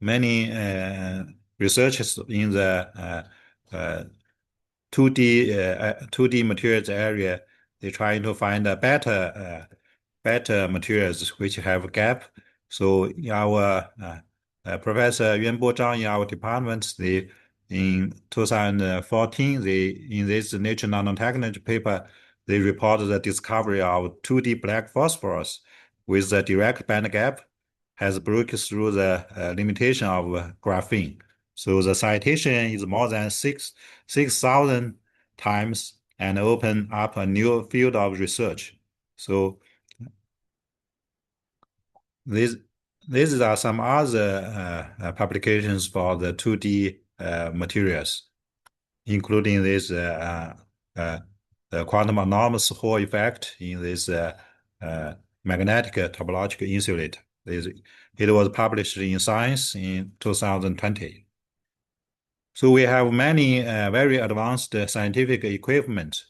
many researchers in the 2D materials area, they trying to find a better materials which have gap. So our Professor Yuanbo Zhang in our department, in 2014, in this Nature Nanotechnology paper, they reported the discovery of 2D black phosphorus with a direct band gap has broken through the limitation of graphene. So the citation is more than 6,000 times and open up a new field of research. So these are some other publications for the 2D materials, including this the quantum anomalous Hall effect in this magnetic topological insulator. It was published in Science in 2020. So we have many very advanced scientific equipment.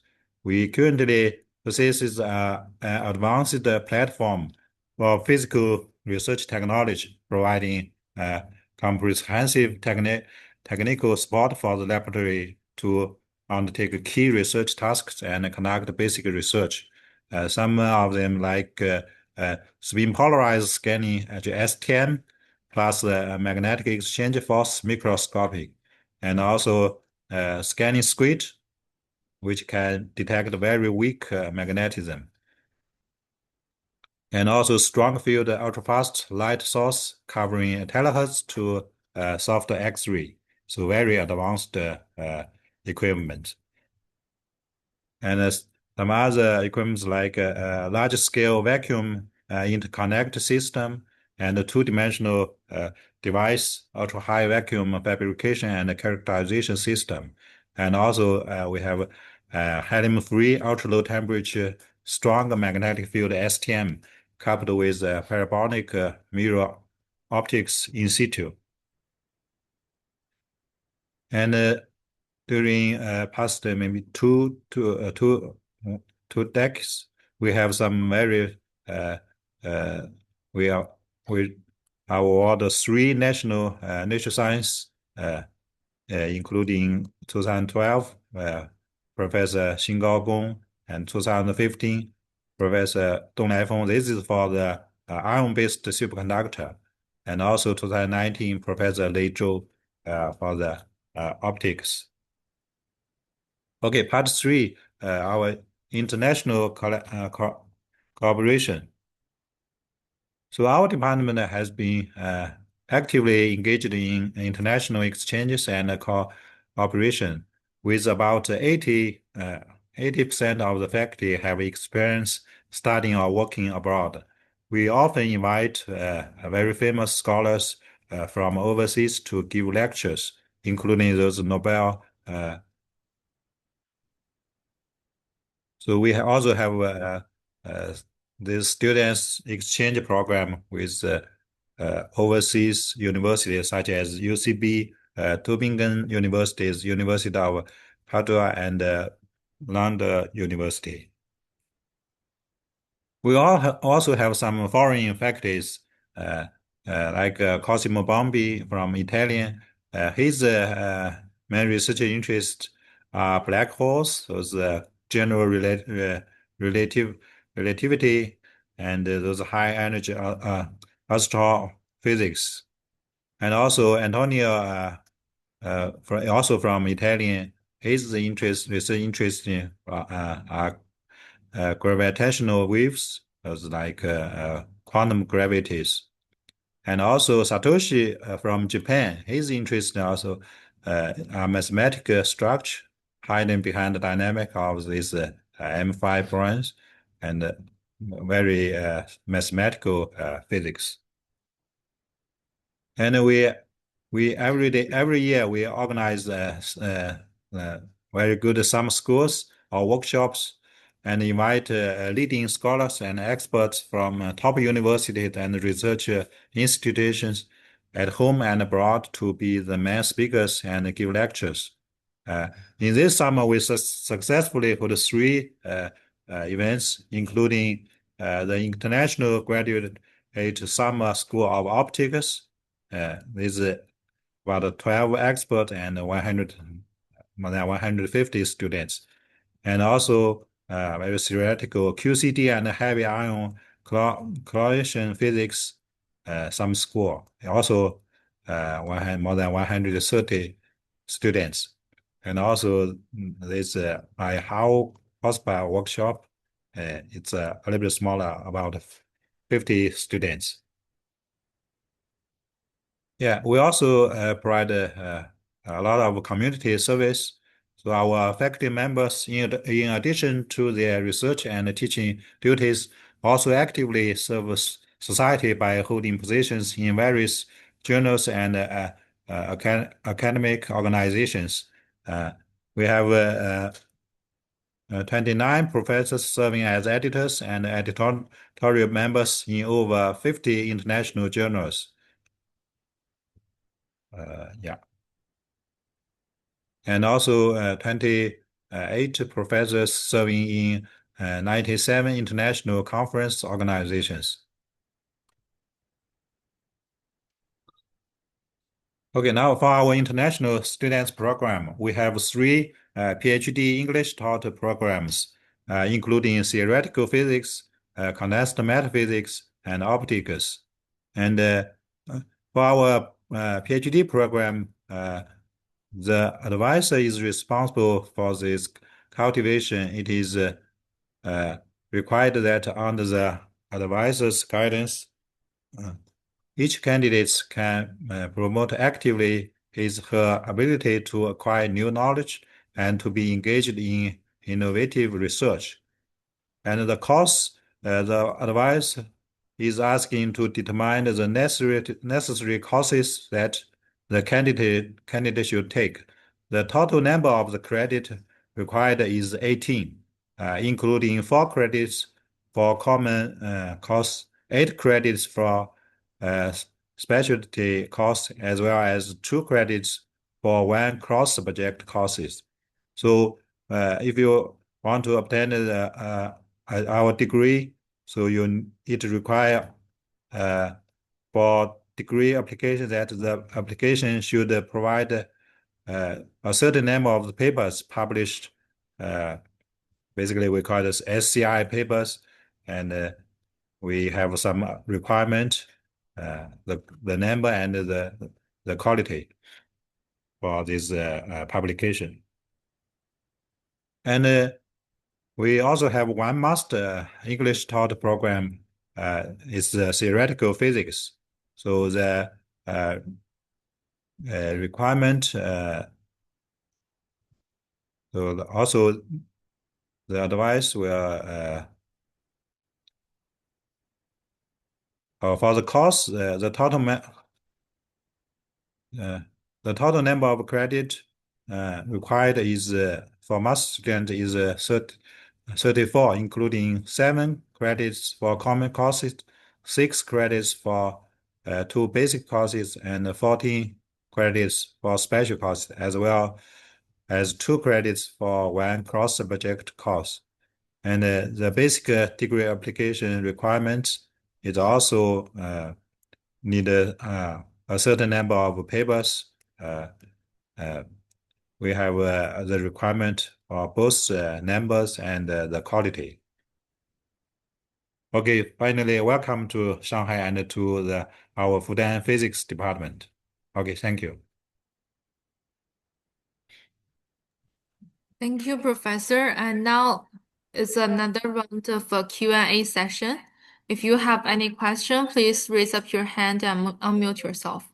We currently possess an advanced platform for physical research technology, providing comprehensive technical support for the laboratory to undertake key research tasks and conduct basic research. Some of them like spin polarized scanning at S10, plus magnetic exchange force microscopy, and also scanning squid, which can detect very weak magnetism. And also strong field ultrafast light source covering terahertz to soft X-ray. So very advanced equipment. And some other equipment like large-scale vacuum interconnect system and a 2-dimensional device, ultra-high vacuum fabrication and characterization system. And also we have helium-free ultra-low temperature strong magnetic field STM coupled with parabolic mirror optics in situ. And during past maybe two decades, we have some very we award 3 national nature science, including 2012 Professor Xing Gong, and 2015 Professor Dong Laifeng. This is for the ion-based superconductor, and also 2019 Professor Lei Zhou for the optics. Okay, part 3, our international cooperation. So our department has been actively engaged in international exchanges and cooperation, with about 80% of the faculty have experience studying or working abroad. We often invite very famous scholars from overseas to give lectures, including those Nobel. So we also have this students exchange program with overseas universities such as UCB, Tübingen Universities, University of Padua, and Lund University. We also have some foreign faculties like Cosimo Bombi from Italian. His main research interest are black holes, those general relativity, and those high energy astrophysics. And also Antonio, also from Italian, his research interest in gravitational waves, as like quantum gravities. And also Satoshi from Japan, his interest also are mathematical structure hiding behind the dynamic of these M5 brains and very mathematical physics. And every year we organize very good summer schools or workshops and invite leading scholars and experts from top universities and research institutions at home and abroad to be the main speakers and give lectures. In this summer, we successfully held 3 events, including the International Graduate Summer School of Optics, with about 12 experts and more than 150 students, and also very theoretical QCD and heavy ion correlation physics some school. Also more than 130 students. And also this by how possible workshop, it's a little bit smaller, about 50 students. Yeah, we also provide a lot of community service. So our faculty members, in addition to their research and teaching duties, also actively serve society by holding positions in various journals and academic organizations. We have 29 professors serving as editors and editorial members in over 50 international journals. Yeah. And also 28 professors serving in 97 international conference organizations. Okay, now for our international students program, we have 3 PhD English taught programs, including theoretical physics, condensed matter physics, and optics. And for our PhD program, the advisor is responsible for this cultivation. It is required that under the advisor's guidance, each candidate can promote actively her ability to acquire new knowledge and to be engaged in innovative research. And the course, the advisor is asking to determine the necessary courses that the candidate should take. the total number of the credit required is 18, including 4 credits for common course, 8 credits for specialty course, as well as 2 credits for 1 cross-subject courses. So if you want to obtain our degree, so it require for degree application that the application should provide a certain number of the papers published. Basically, we call this SCI papers, and we have some requirement, the number and the quality for this publication. And we also have 1 master English taught program. It's theoretical physics. So the requirement, so also the advice will for the course, the total number of credit required is for master student is 34, including 7 credits for common courses, 6 credits for 2 basic courses, and 14 credits for special courses, as well as 2 credits for 1 cross-subject course. And the basic degree application requirements is also need a certain number of papers. We have the requirement for both numbers and the quality. Okay, finally, welcome to Shanghai and to our Fudan Physics Department. Okay, thank you. Thank you, Professor. And now is another round of a Q&A session. If you have any question, please raise up your hand and unmute yourself.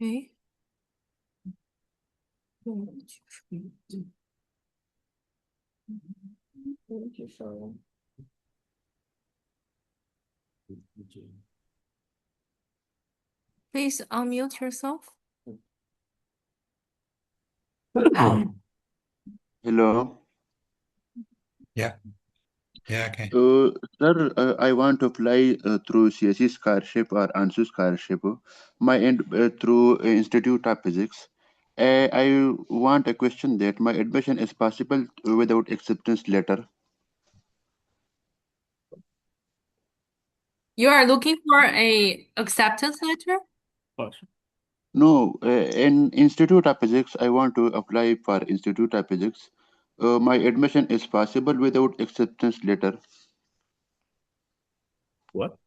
Okay. Please unmute yourself. Hello. Yeah. Yeah, okay. Sir, I want to apply through CSE scholarship or ANSU scholarship. My end through Institute of Physics. I want a question that my admission is possible without acceptance letter. You are looking for a acceptance letter? No, in Institute of Physics, I want to apply for Institute of Physics. My admission is possible without acceptance letter.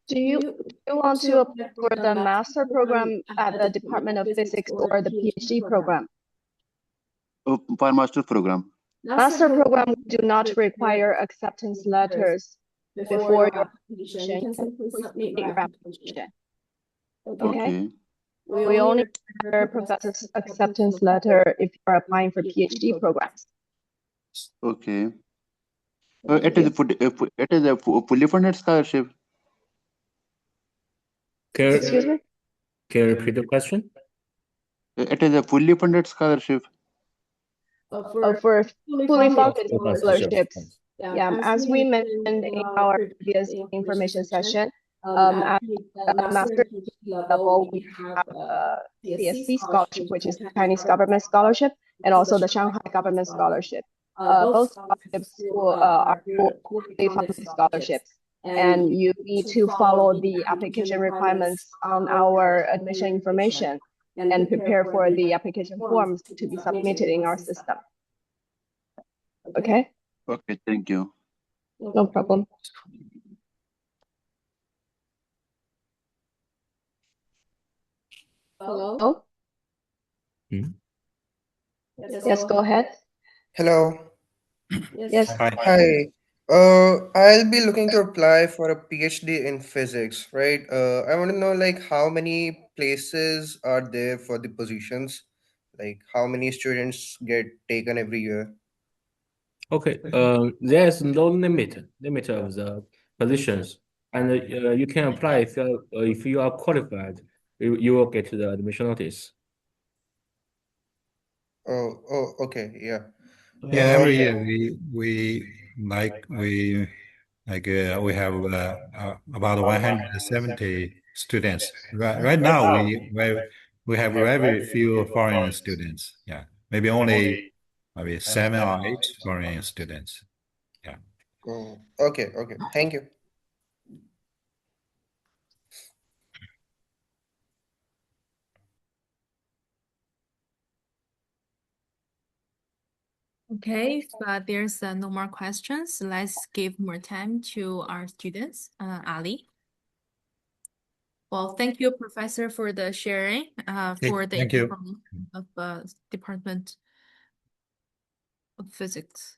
Do you want to apply for the master program at the Department of Physics or the PhD program? For master program. Master program do not require acceptance letters before your application. You can simply submit your application. Okay. We only require professor's acceptance letter if you are applying for PhD programs. Okay. It is a fully funded scholarship. Excuse me? Can you repeat the question? It is a fully funded scholarship. For fully funded Okay, scholarships. Yeah, as we mentioned in our previous information session, at the master level, we have CSC scholarship, which is Chinese government scholarship, and also the Shanghai government scholarship. Both scholarships are fully funded scholarships, and you need to follow the application requirements on our admission information and prepare for the application forms to be submitted in our system. Okay? Okay, thank you. No problem. Hello? Hmm? Yes, go ahead. Hello. Yes. Hi. Hi. I'll be looking to apply for a PhD in physics, right? I want to know like how many places are there for the positions? Like how many students get taken every year? Okay. There's no limit of the positions, and you can apply if you are qualified. You will get the admission notice. Okay, yeah. Yeah, every Okay. year we have about 170 students. Right now we have very few foreign students. Yeah, maybe 7 or 8 foreign students. Yeah. Okay. Thank you. Okay, if there's no more questions, let's give more time to our students. Ali. Well, thank you, Professor, for the sharing, Okay, for the thank you. information of Department of Physics.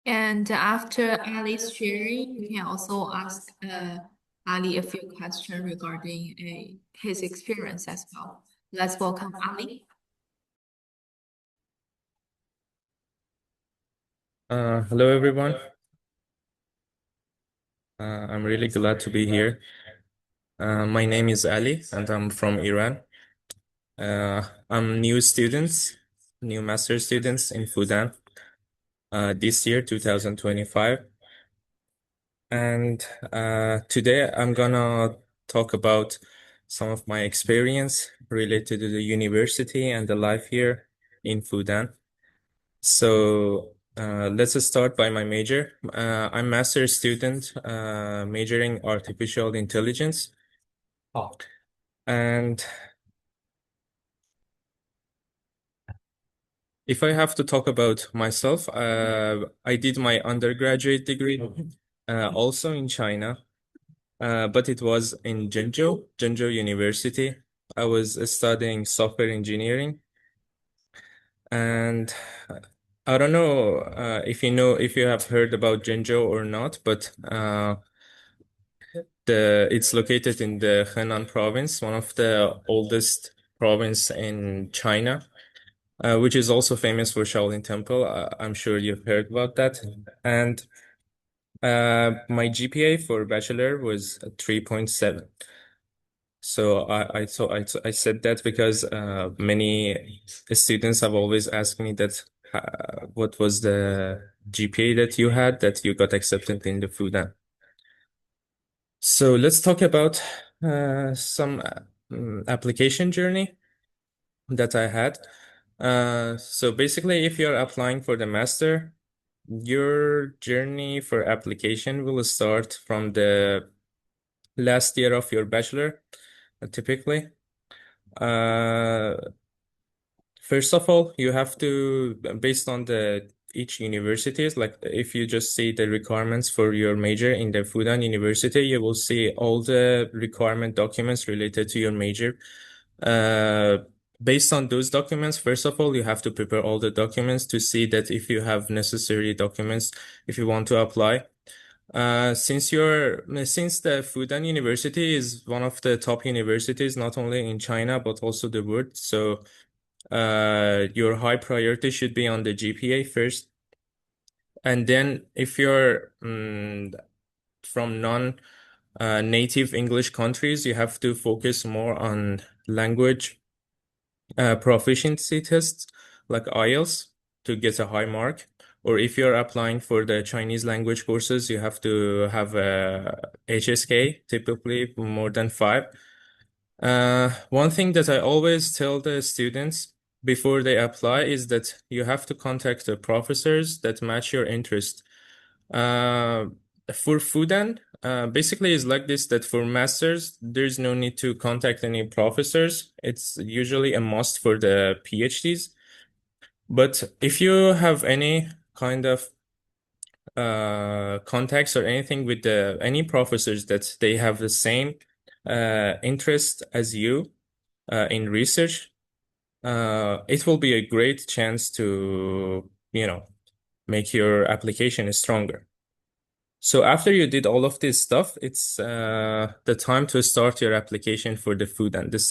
And after Ali's sharing, you can also ask Ali a few questions regarding his experience as well. Let's welcome Ali. Hello, everyone. I'm really glad to be here. My name is Ali, and I'm from Iran. I'm new master students in Fudan, this year, 2025. And today I'm gonna talk about some of my experience related to the university and the life here in Fudan. So let's start by my major. I'm master student majoring artificial intelligence. Oh. And if I have to talk about myself, I did my undergraduate degree also in China, but it was in Zhengzhou University. I was studying software engineering, and I don't know if you have heard about Zhengzhou or not, but it's located in the Henan province, one of the oldest province in China, which is also famous for Shaolin Temple. I'm sure you've heard about that. And my GPA for bachelor was 3.7. So I said that because many students have always asked me that what was the GPA that you had that you got accepted in the Fudan. So let's talk about some application journey that I had. So basically, if you're applying for the master, your journey for application will start from the last year of your bachelor, typically. Uh, First of all, you have to, based on the each universities, like if you just see the requirements for your major in the Fudan University, you will see all the requirement documents related to your major. Uh, Based on those documents, first of all, you have to prepare all the documents to see that if you have necessary documents, if you want to apply. Since the Fudan University is one of the top universities, not only in China, but also the world. So your high priority should be on the GPA first. And then if you're from non-native English countries, you have to focus more on language proficiency tests like IELTS, to get a high mark. Or if you're applying for the Chinese language courses, you have to have a HSK, typically more than 5. One thing that I always tell the students before they apply is that you have to contact the professors that match your interest. Uh, for Fudan, basically it's like this, that for masters, there's no need to contact any professors. It's usually a must for the PhDs. But if you have any kind of contacts or anything with any professors that they have the same interest as you in research, it will be a great chance to, make your application stronger. So after you did all of this stuff, it's the time to start your application for the food. And this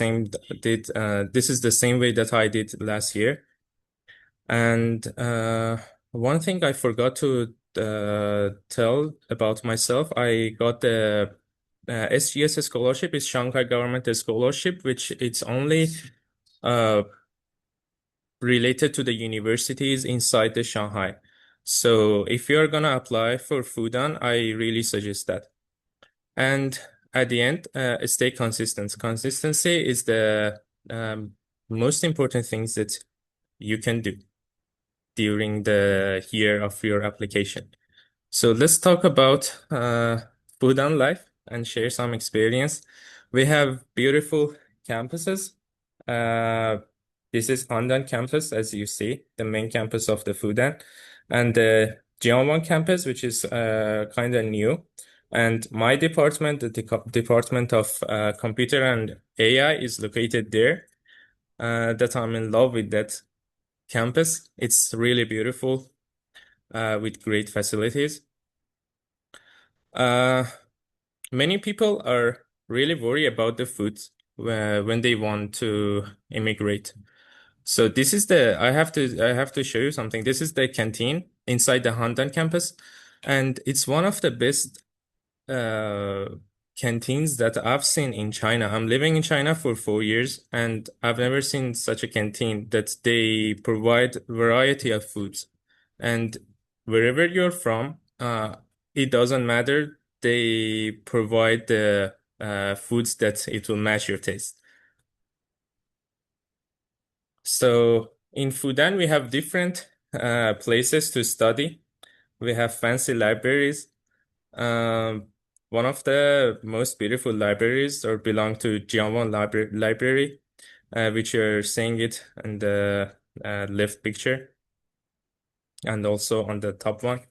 is the same way that I did last year. And one thing I forgot to tell about myself, I got the SGS scholarship, is Shanghai Government Scholarship, which it's only related to the universities inside the Shanghai. So if you're gonna apply for Fudan, I really suggest that. And at the end, stay consistent. Consistency is the most important things that you can do during the year of your application. So let's talk about Fudan life and share some experience. We have beautiful campuses. This is Handan campus, as you see, the main campus of the Fudan, and the Jiangwan campus, which is kind of new. And my department, the Department of Computer and AI, is located there. That I'm in love with that campus. It's really beautiful, with great facilities. Many people are really worried about the food when they want to immigrate. So this is I have to show you something. This is the canteen inside the Handan campus, and it's one of the best canteens that I've seen in China. I'm living in China for 4 years, and I've never seen such a canteen that they provide variety of foods. And wherever you're from, it doesn't matter. They provide the foods that it will match your taste. So in Fudan, we have different places to study. We have fancy libraries. One of the most beautiful libraries or belong to Jiangwan Library, which you're seeing it in the left picture and also on the top one.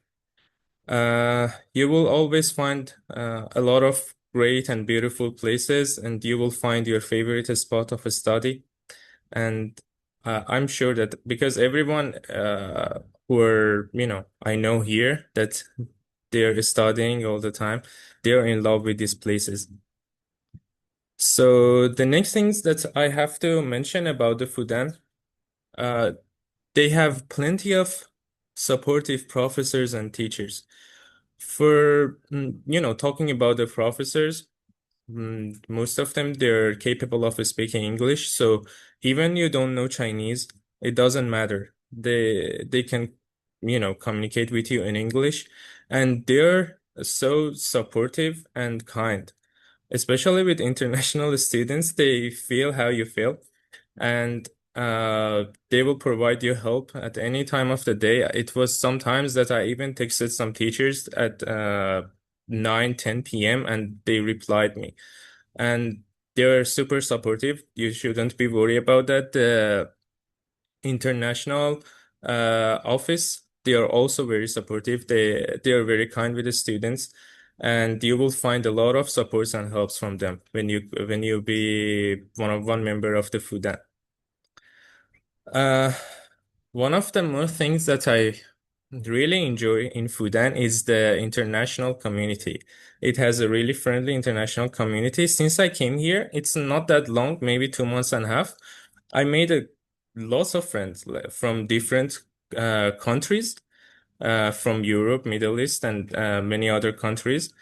You will always find a lot of great and beautiful places, and you will find your favorite spot of study. And I'm sure that because everyone I know here that they're studying all the time, they're in love with these places. So the next things that I have to mention about the Fudan, they have plenty of supportive professors and teachers. For talking about the professors, most of them, they're capable of speaking English. So even you don't know Chinese, it doesn't matter. They can, communicate with you in English, and they're so supportive and kind. Especially with international students, they feel how you feel, and they will provide you help at any time of the day. It was sometimes that I even texted some teachers at 9, 10 p.m. and they replied me. And they're super supportive. You shouldn't be worried about that. The international office, they are also very supportive. They are very kind with the students, and you will find a lot of supports and helps from them when you be one member of the Fudan. One of the more things that I really enjoy in Fudan is the international community. It has a really friendly international community. Since I came here, it's not that long, maybe 2 months and a half. I made lots of friends from different countries, from Europe, Middle East, and many other countries.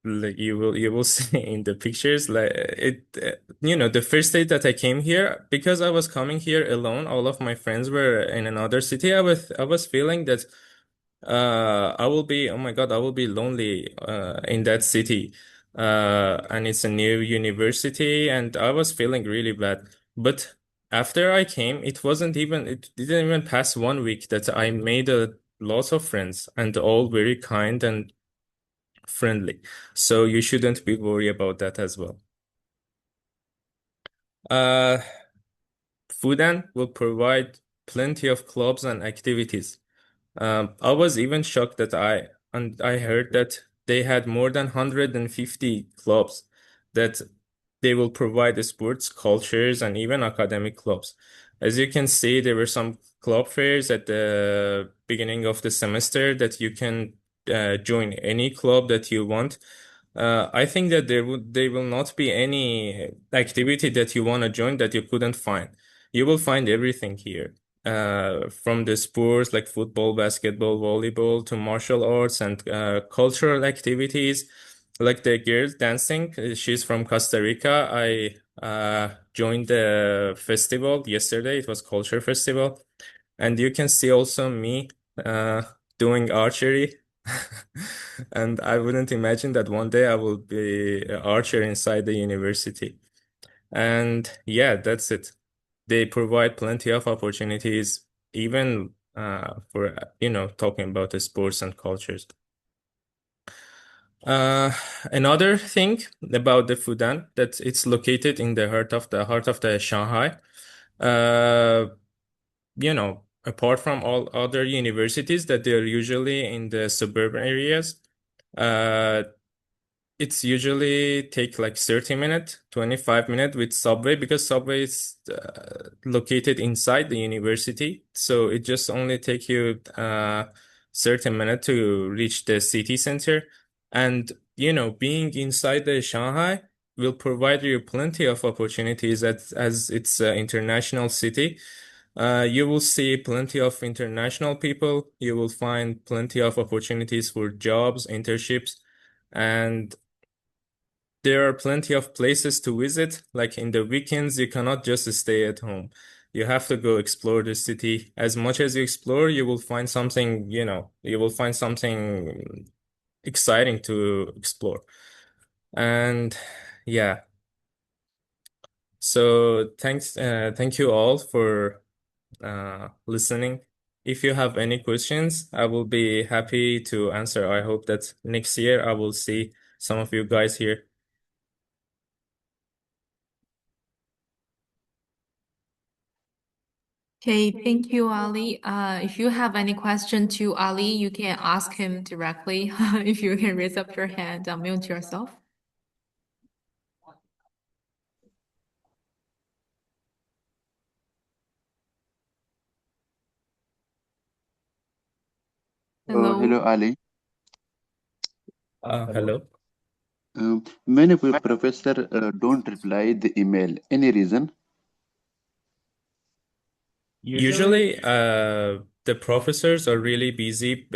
like you will see in the pictures, like it the first day that I came here, because I was coming here alone, all of my friends were in another city. I was feeling that I will be, oh my God, I will be lonely in that city. And it's a new university, and I was feeling really bad. But after I came, it didn't even pass 1 week that I made a lot of friends, and all very kind and friendly. So you shouldn't be worried about that as well. Uh, Fudan will provide plenty of clubs and activities. I was even shocked that I heard that they had more than 150 clubs that they will provide the sports, cultures, and even academic clubs. As you can see, there were some club fairs at the beginning of the semester that you can join any club that you want. I think that there will not be any activity that you want to join that you couldn't find. You will find everything here, from the sports like football, basketball, volleyball, to martial arts and cultural activities, like the girl dancing. She's from Costa Rica. I joined the festival yesterday. It was culture festival, and you can see also me uh, doing archery. And I wouldn't imagine that one day I will be an archer inside the university. And yeah, that's it. They provide plenty of opportunities, even for talking about the sports and cultures. Uh, Another thing about the Fudan, that it's located in the heart of the Shanghai. Uh, Apart from all other universities that they're usually in the suburban areas, uh, it's usually take like 30 minutes, 25 minutes with subway, because subway is located inside the university. So it just only take you 30 minutes to reach the city center. And, being inside the Shanghai will provide you plenty of opportunities as it's an international city. You will see plenty of international people. You will find plenty of opportunities for jobs, internships, and there are plenty of places to visit. Like in the weekends, you cannot just stay at home. You have to go explore the city. As much as you explore, you will find something exciting to explore. And yeah, so thank you all for listening. If you have any questions, I will be happy to answer. I hope that next year I will see some of you guys here. Okay, thank you, Ali. If you have any question to Ali, you can ask him directly. If you can raise up your hand, unmute yourself. Hello. Hello, Ali. Hello. Many professor don't reply the email. Any reason? Usually, the professors are really busy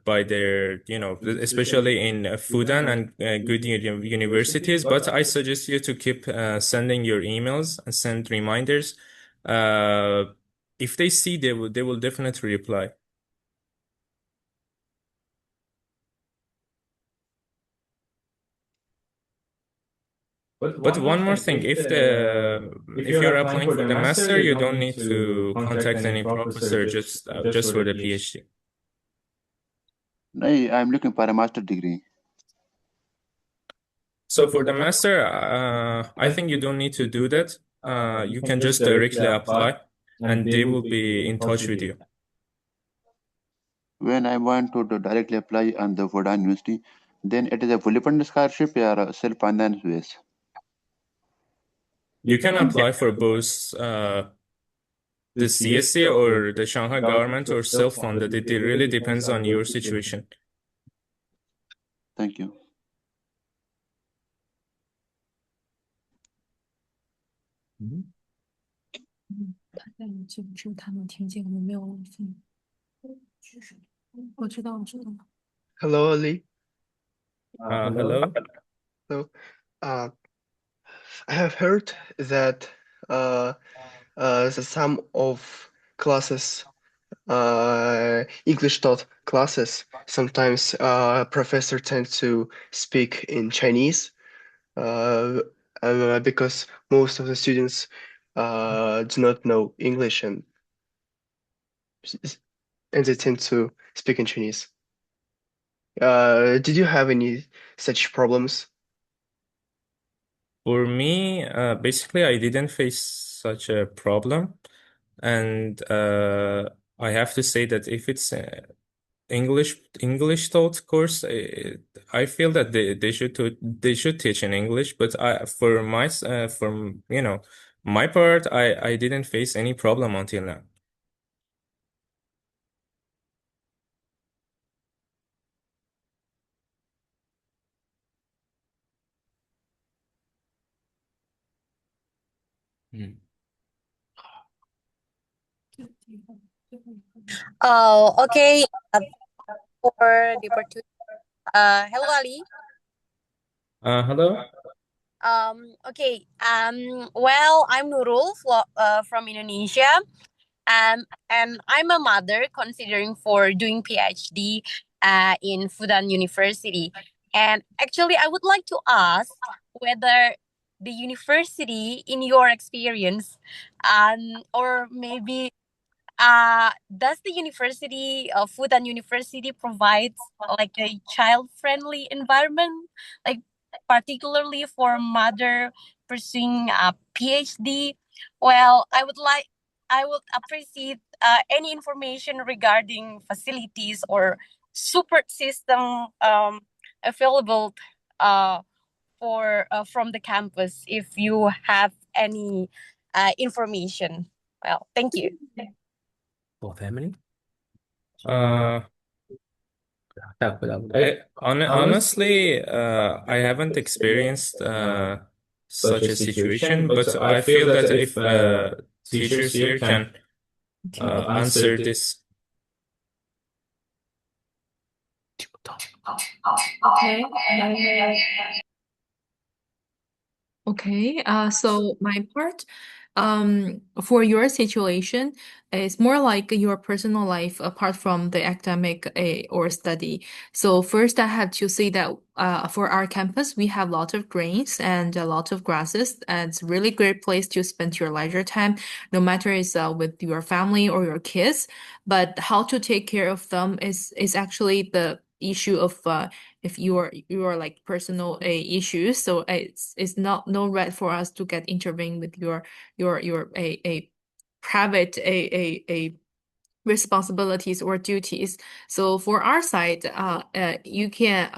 by their, especially in Fudan and good universities. But I suggest you to keep sending your emails and send reminders. Uh, if they see, they will definitely reply. But one more thing, if you're applying for the master, you don't need to contact any professor just for the PhD. No, I'm looking for a master degree. So for the master, I think you don't need to do that. You can just directly apply, and they will be in touch with you. When I want to directly apply on the Fudan University, then it is a fully funded scholarship or a self-finance base. You can apply for both the CSC or the Shanghai government or self-funded. It really depends on your situation. Thank you. Mm-hmm. 他在知不知他能听见？我没有我知道，我知道。Hello, Ali. Hello. So, I have heard that some of classes, English taught classes, sometimes professor tends to speak in Chinese, uh, because most of the students do not know English and they tend to speak in Chinese. Did you have any such problems? For me, basically, I didn't face such a problem, and I have to say that if it's English taught course, I feel that they should teach in English. But for from my part, I didn't face any problem until now. Hmm. Oh, okay. For the opportunity. Hello, Ali. Hello. Okay. Well, I'm Nurul from Indonesia. And I'm a mother considering for doing PhD in Fudan University. And actually, I would like to ask whether the university, in your experience, or maybe does the university, Fudan University, provides like a child-friendly environment, like particularly for mother pursuing a PhD? Well, I would appreciate any information regarding facilities or support system available uh, for from the campus if you have any information. Well, thank you. For family? Uh, Honestly, I haven't experienced such a situation, but I feel that if teachers here can answer this. Okay. Okay, so my part, for your situation, it's more like your personal life apart from the academic or study. So first, I have to say that for our campus, we have a lot of greens and a lot of grasses, and it's a really great place to spend your leisure time, no matter it's with your family or your kids. But how to take care of them is actually the issue of if you are like personal issues, so it's not no right for us to get intervene with your a private a responsibilities or duties. So for our side, you can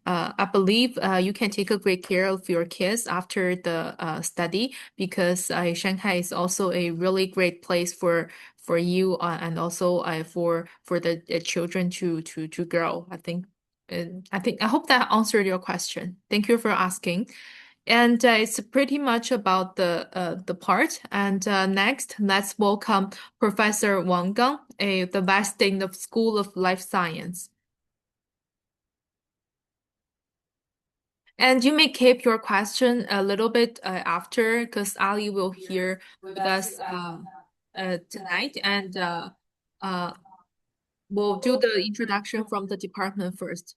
I believe you can take a great care of your kids after the study, because Shanghai is also a really great place for you and also for the children to grow. I hope that answered your question. Thank you for asking. And it's pretty much about the part. And next, let's welcome Professor Wang Gang, the vice dean of School of Life Science. And you may keep your question a little bit after, because Ali will hear with us tonight, and we'll do the introduction from the department first.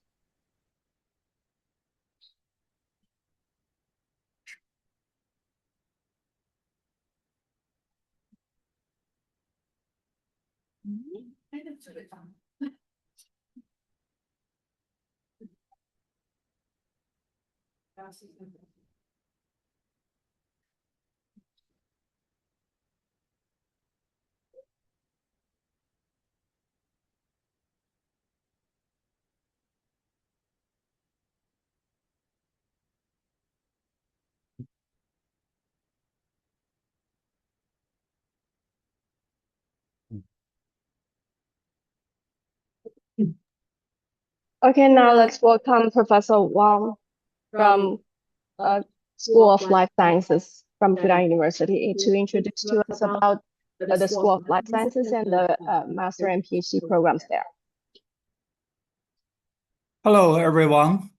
Okay, now let's welcome Professor Wang from School of Life Sciences from Fudan University to introduce to us about the School of Life Sciences and the master and PhD programs there. Hello, everyone.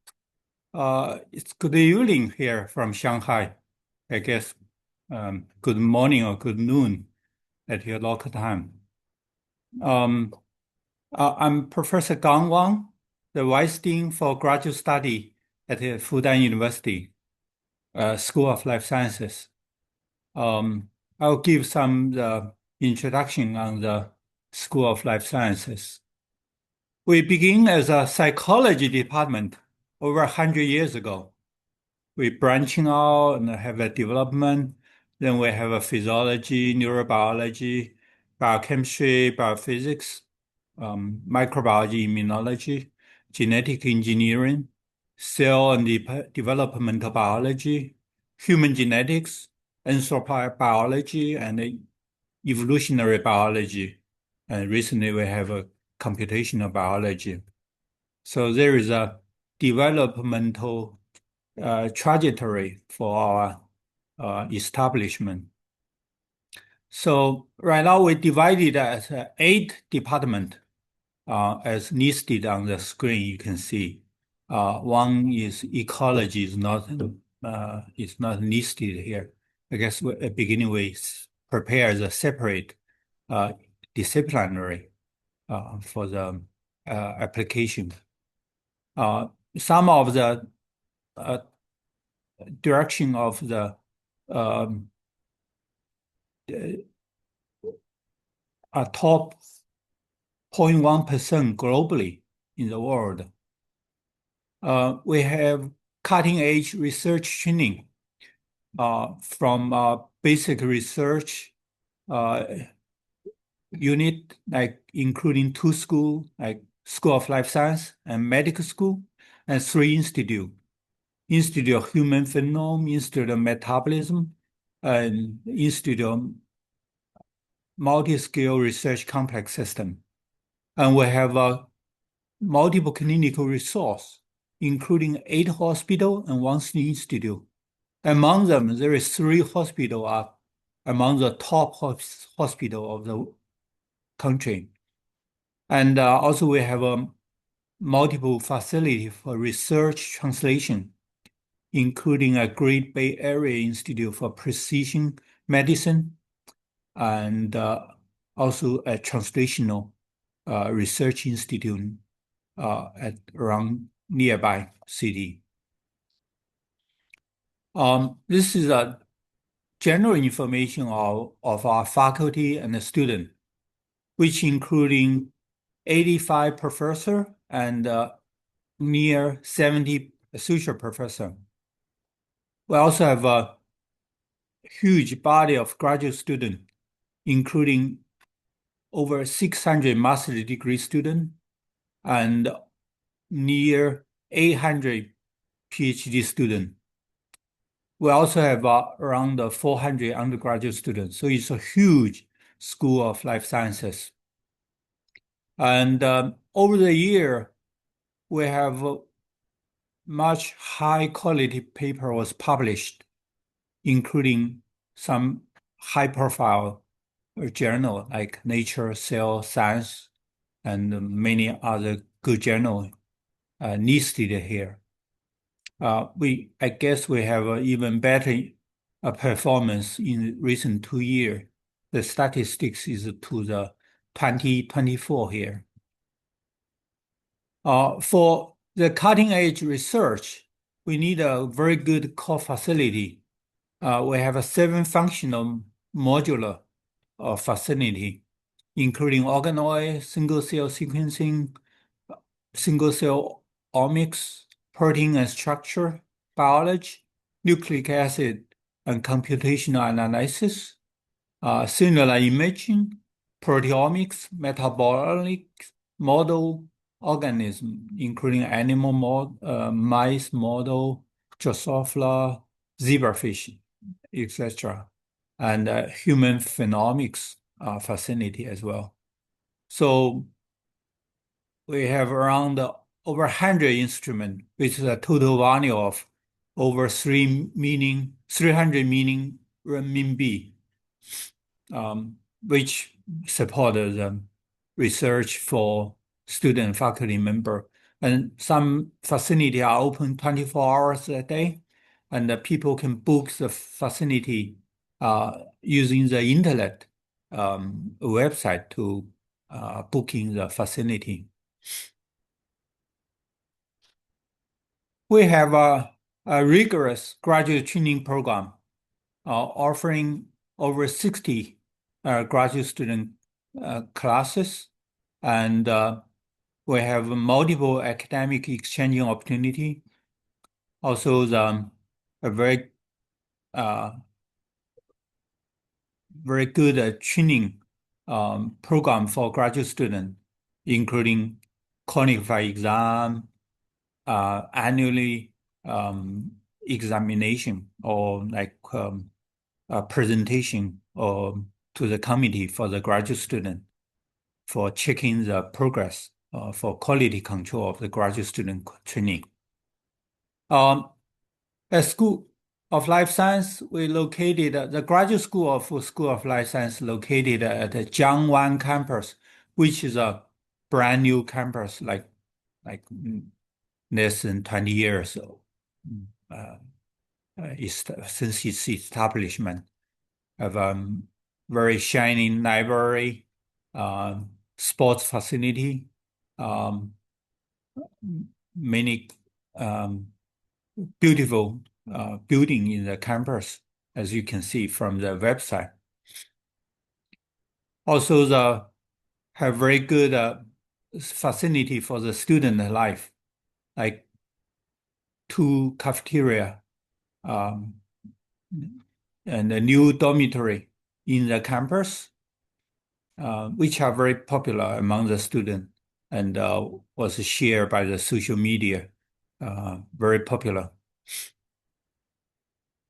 It's good evening here from Shanghai. I guess good morning or good noon at your local time. I'm Professor Gang Wang, the Vice Dean for Graduate Study at the Fudan University, School of Life Sciences. I'll give some introduction on the School of Life Sciences. We begin as a psychology department over 100 years ago. We branching out and have a development. Then we have a physiology, neurobiology, biochemistry, biophysics, microbiology, immunology, genetic engineering, cell and developmental biology, human genetics, anthropobiology, and evolutionary biology. And recently we have a computational biology. So there is a developmental trajectory for our establishment. So right now we divided as 8 departments as listed on the screen. You can see one is ecology is not listed here. I guess at the beginning we prepare as a separate disciplinary for the application. Some of the direction of the top 0.1% globally in the world. We have cutting-edge research training from basic research unit, like including 2 schools, like School of Life Science and Medical School, and 3 institutes. Institute of Human Phenome, Institute of Metabolism, and Institute of Multi-Scale Research Complex System. And we have a multiple clinical resource, including 8 hospitals and 1 institute. Among them, there is 3 hospitals among the top hospital of the country. And also we have a multiple facility for research translation, including a Great Bay Area Institute for Precision Medicine and also a translational research institute at around nearby city. This is a general information of our faculty and the student, which including 85 professor and near 70 associate professor. We also have a huge body of graduate students, including over 600 master's degree students and near 800 PhD students. We also have around 400 undergraduate students. So it's a huge School of Life Sciences. And over the year, we have much high quality paper was published, including some high profile journal like Nature, Cell, Science, and many other good journals listed here. I guess we have even better performance in recent 2 years. The statistics is to the 2024 here. For the cutting edge research, we need a very good core facility. We have a 7 functional modular facility, including organoid, single cell sequencing, single cell omics, protein and structure, biology, nucleic acid, and computational analysis, cellular imaging, proteomics, metabolic model organism, including animal mice model, Drosophila, zebrafish, etc., and human phenomics facility as well. So we have around over 100 instruments, which is a total value of over 300 million renminbi, which support the research for student and faculty member and some facility are open 24 hours a day, and the people can book the facility using the internet website to booking the facility. We have a rigorous graduate training program offering over 60 graduate student classes, and we have multiple academic exchanging opportunity. Also, a very very good training program for graduate students, including qualified exam, annually examination, or like a presentation or to the committee for the graduate student for checking the progress for quality control of the graduate student training. At School of Life Science, we located the graduate school of Life Science located at the Jiangwan campus, which is a brand new campus, like less than 20 years old, since its establishment. Have a very shining library, sports facility, many beautiful building in the campus, as you can see from the website. Also, have very good facility for the student life, like 2 cafeteria, and a new dormitory in the campus, which are very popular among the students and was shared by the social media, very popular.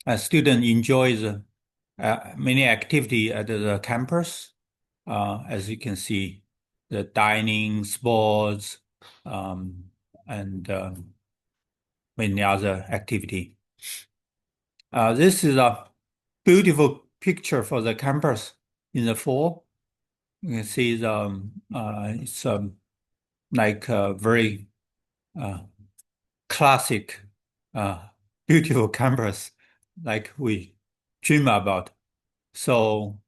A student enjoys many activity at the campus, as you can see, the dining, sports, and many other activity. This is a beautiful picture for the campus in the fall. You can see it's like a very classic, beautiful campus, like we dream about. So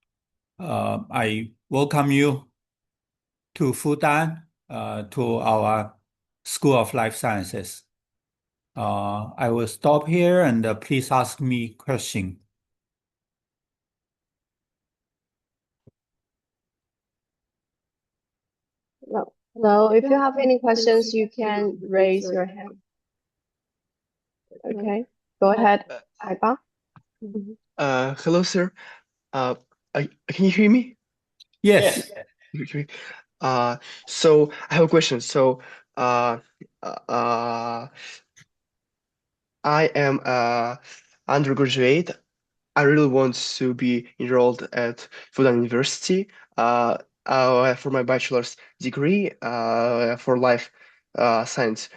I welcome you to Fudan, to our School of Life Sciences. I will stop here and please ask me question. No, if you have any questions, you can raise your hand. Okay, go ahead, Aiba. Hello, sir. Can you hear me? Yes. So I have a question. So, I am a undergraduate. I really want to be enrolled at Fudan University for my bachelor's degree for life science.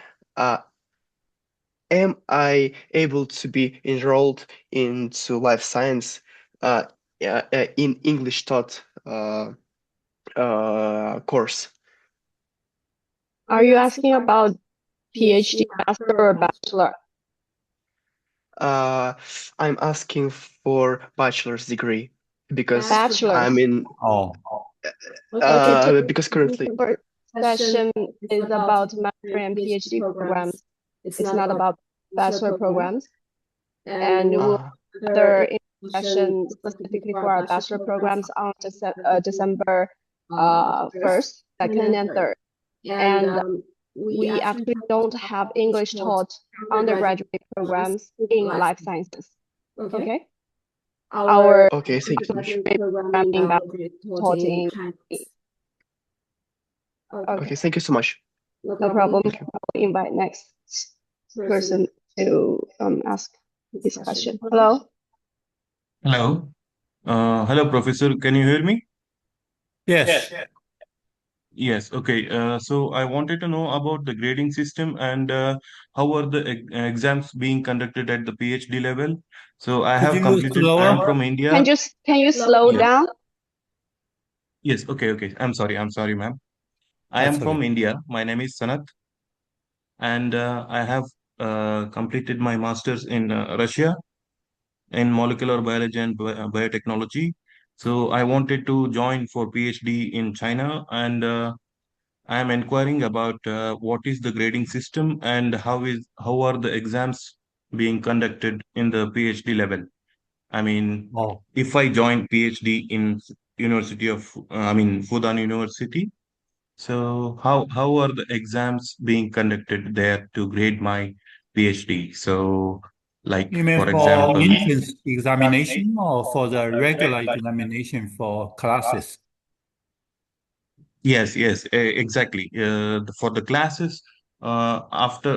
Am I able to be enrolled into life science in English taught course? Are you asking about PhD, master, or bachelor? I'm asking for bachelor's degree because Bachelor. I'm in. Because currently. Our session is about master and PhD programs. It's not about bachelor programs. And we'll further session specifically for our bachelor programs on December 1st, 2nd, and 3rd. And we actually don't have English taught undergraduate programs in life sciences. Okay? Our Okay, thank you so much. programming taught in Okay, thank you so much. no problem. I'll invite next person to ask this question. Hello? Hello. Hello, Professor. Can you hear me? Yes. Yes. Okay. So I wanted to know about the grading system and how are the exams being conducted at the PhD level. So I Could have you move completed. I am slower? from India. Can you slow Yes. down? Yes. Okay. Okay. I'm sorry. I'm sorry, ma'am. I That's am okay. from India. My name is Sanat. and I have completed my master's in Russia in molecular biology and biotechnology. So I wanted to join for PhD in China, and I am inquiring about what is the grading system and how are the exams being conducted in the PhD level. I mean, Oh, if I join PhD in University of, Fudan University, so how are the exams being conducted there to grade my PhD? So, like you mean for for example, entrance examination or for the regular examination for classes? yes, yes, exactly. For the classes, after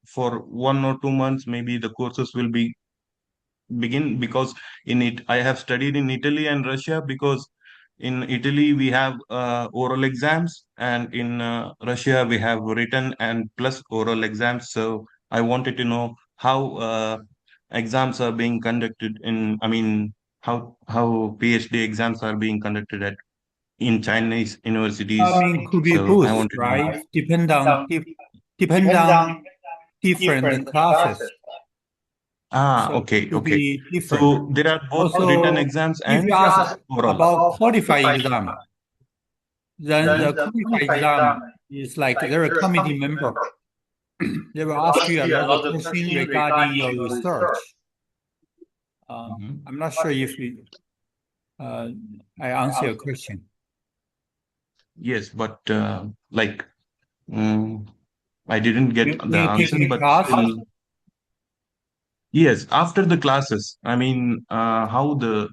for 1 or 2 months, maybe the courses will be begin, because in it I have studied in Italy and Russia, because in Italy we have oral exams, and in Russia we have written and plus oral exams. So I wanted to know how exams are being conducted in, how PhD exams are being conducted at in Chinese I universities. mean, could be So I both, wanted to know. right? Depend on different classes. So Okay, could okay. be different. So there are both written Also, exams if and you ask oral. about qualifying exam, then the qualifying exam is like they're a committee member. They will ask you a lot of questions regarding your research. Mhm. I'm not sure if I answer your question. Yes, but mm, I didn't get When the you take answer, the but class, still, yes, after the classes, how the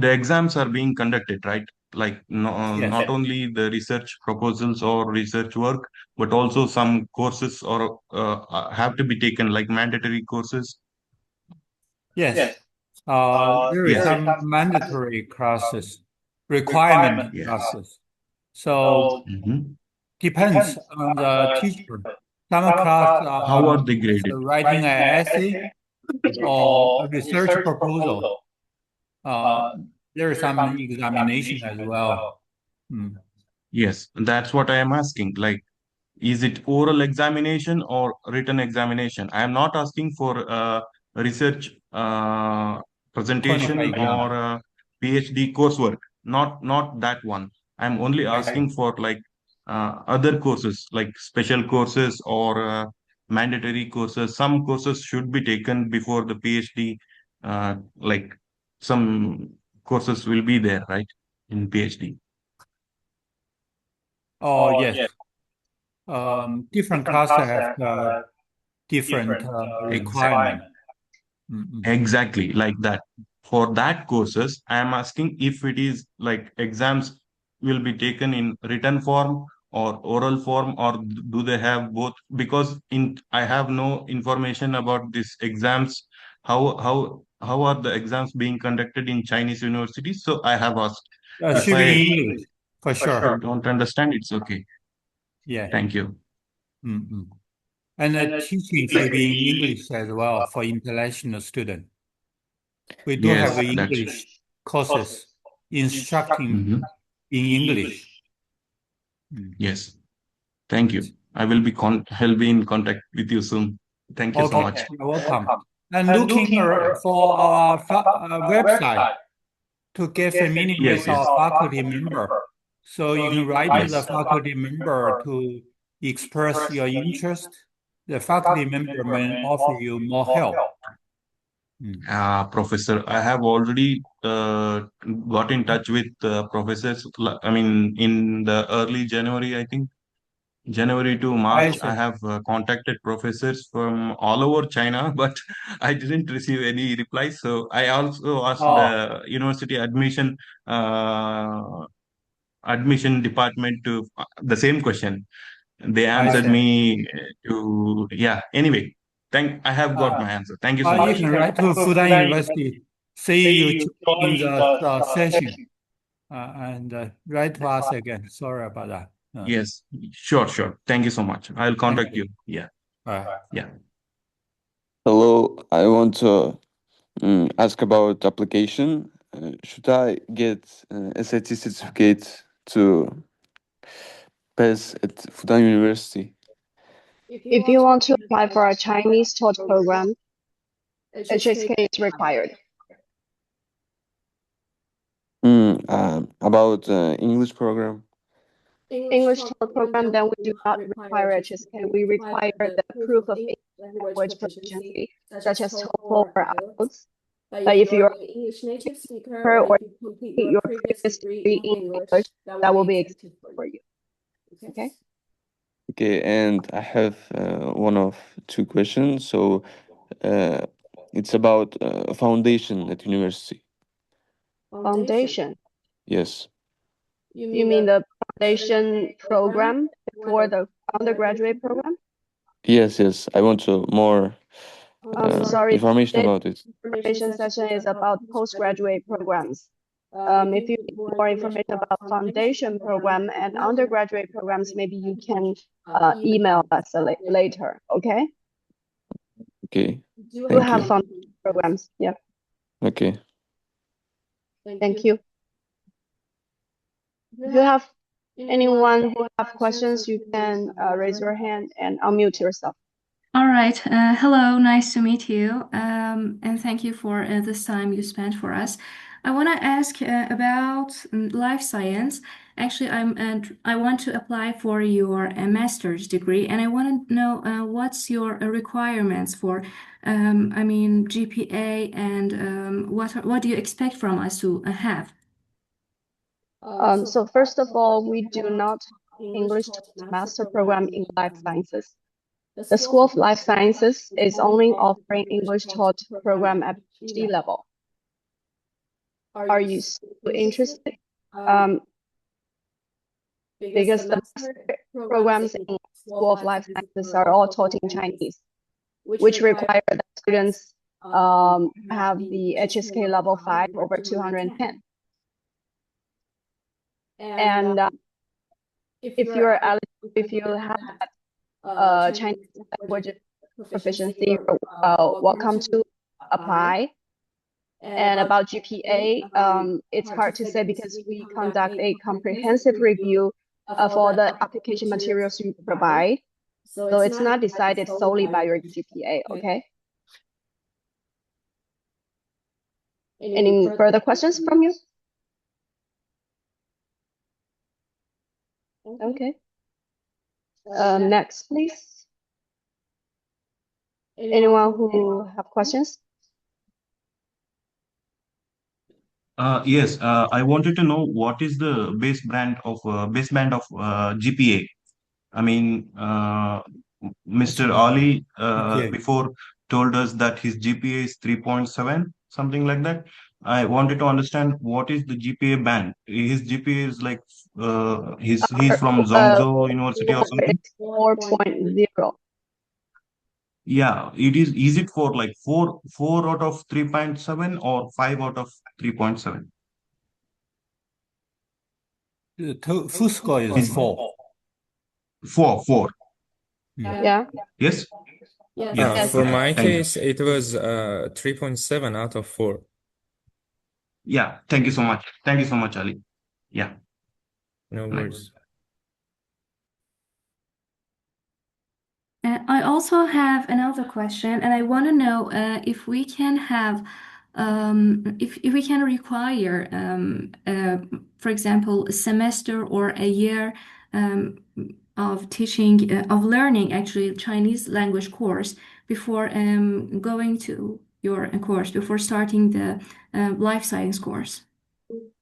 exams are being conducted, right? Like no, yes, not only the research proposals or research work, but also some courses or have to be taken, like mandatory courses. yes. There is Yes, some mandatory classes, requirement yes. classes. So Mhm. depends on the teacher. Some class How are are they just graded? writing an essay or a research proposal. Uh, there is some examination as well. Mm. Yes, that's what I am asking. Like, is it oral examination or written examination? I am not asking for research presentation Qualifying or exam. PhD coursework. Not that one. I'm only I see. asking for like other courses, like special courses or mandatory courses. Some courses should be taken before the PhD. Like some courses will be there, right, in PhD. Oh, yes. Different classes have different requirement. Mm-mm. Exactly, like that. For that courses, I am asking if it is like exams will be taken in written form or oral form, or do they have both? Because in I have no information about these exams. How are the exams being conducted in Chinese universities? So I have asked. If Should be I in English, for sure. don't understand, it's okay. Yeah. Thank you. Mm-mm. And the teaching should be in English as well for international student. We do have Yes, that's. English courses instructing Mhm. in English. Mm. Yes. Thank you. I'll be in contact with you soon. Thank you so Okay, much. you're welcome. And looking for our website to get familiar Yes, with our yes. faculty member. So you can write to the Yes. faculty member to express your interest. The faculty member may offer you more help. Mm. Professor, I have already got in touch with professors. In the early January, I think January to I March, I see. have contacted professors from all over China, but I didn't receive any replies. So I also asked Oh, the university uh, admission department to the same question. They I answered see. me to, yeah. Anyway, I have got Uh, my answer. Thank you so you much. can write to Fudan University, say you join the session, and write to us again. Sorry about that. Yes, sure, sure. Thank you so much. I'll Thank contact you. you. Yeah, Bye. yeah. Hello, I want to ask about application. Should I get SAT certificate to pass at Fudan University? If you want to apply for a Chinese taught program, HSK is required. About English program. English taught program, then we do not require HSK. We require the proof of English language proficiency, such as TOEFL or IELTS. But if you're an English native speaker or you complete your previous degree in English, that will be accepted for you. Okay? Okay, and I have one of two questions. So it's about foundation at university. Foundation. Yes. You mean the foundation program before the undergraduate program? Yes, yes. I want to more Sorry, information this about it. information session is about postgraduate programs. If you need more information about foundation program and undergraduate programs, maybe you can email us later, okay? Okay. We Thank have you. foundation programs, yeah. Okay. Thank you. If you have anyone who have questions, you can raise your hand and unmute yourself. All right. Hello, nice to meet you. And thank you for this time you spent for us. I want to ask about life science. Actually, I want to apply for your master's degree, and I want to know what's your requirements for, I mean, GPA, and what do you expect from us to have? So first of all, we do not English master program in life sciences. The School of Life Sciences is only offering English taught program at PhD level. Are you still interested? Because the master programs in School of Life Sciences are all taught in Chinese, which require that students have the HSK level 5 over 210. And if you're eligible, if you have Chinese language proficiency, welcome to apply. And about GPA, it's hard to say because we conduct a comprehensive review of all the application materials you provide. So it's not decided solely by your GPA, okay? Any further questions from you? Okay. Next, please. Anyone who have questions? Yes, I wanted to know what is the base band of GPA. I mean, Mr. Ali GPA. before told us that his GPA is 3.7, something like that. I wanted to understand what is the GPA band. His GPA is like he's from Zhongzhou University or something. 4.0. Yeah, it is. Is it for like four out of 3.7 or 5 out of 3.7? The full score is Is 4. four. Yeah. Yes. Yes. For Okay. my Thank you. case, it was 3.7 out of 4. Yeah. Thank you so much. Thank you so much, Ali. Yeah. No worries. I also have another question, and I want to know if we can have, if we can require, for example, a semester or a year of teaching, of learning actually Chinese language course before going to your course, before starting the life science course.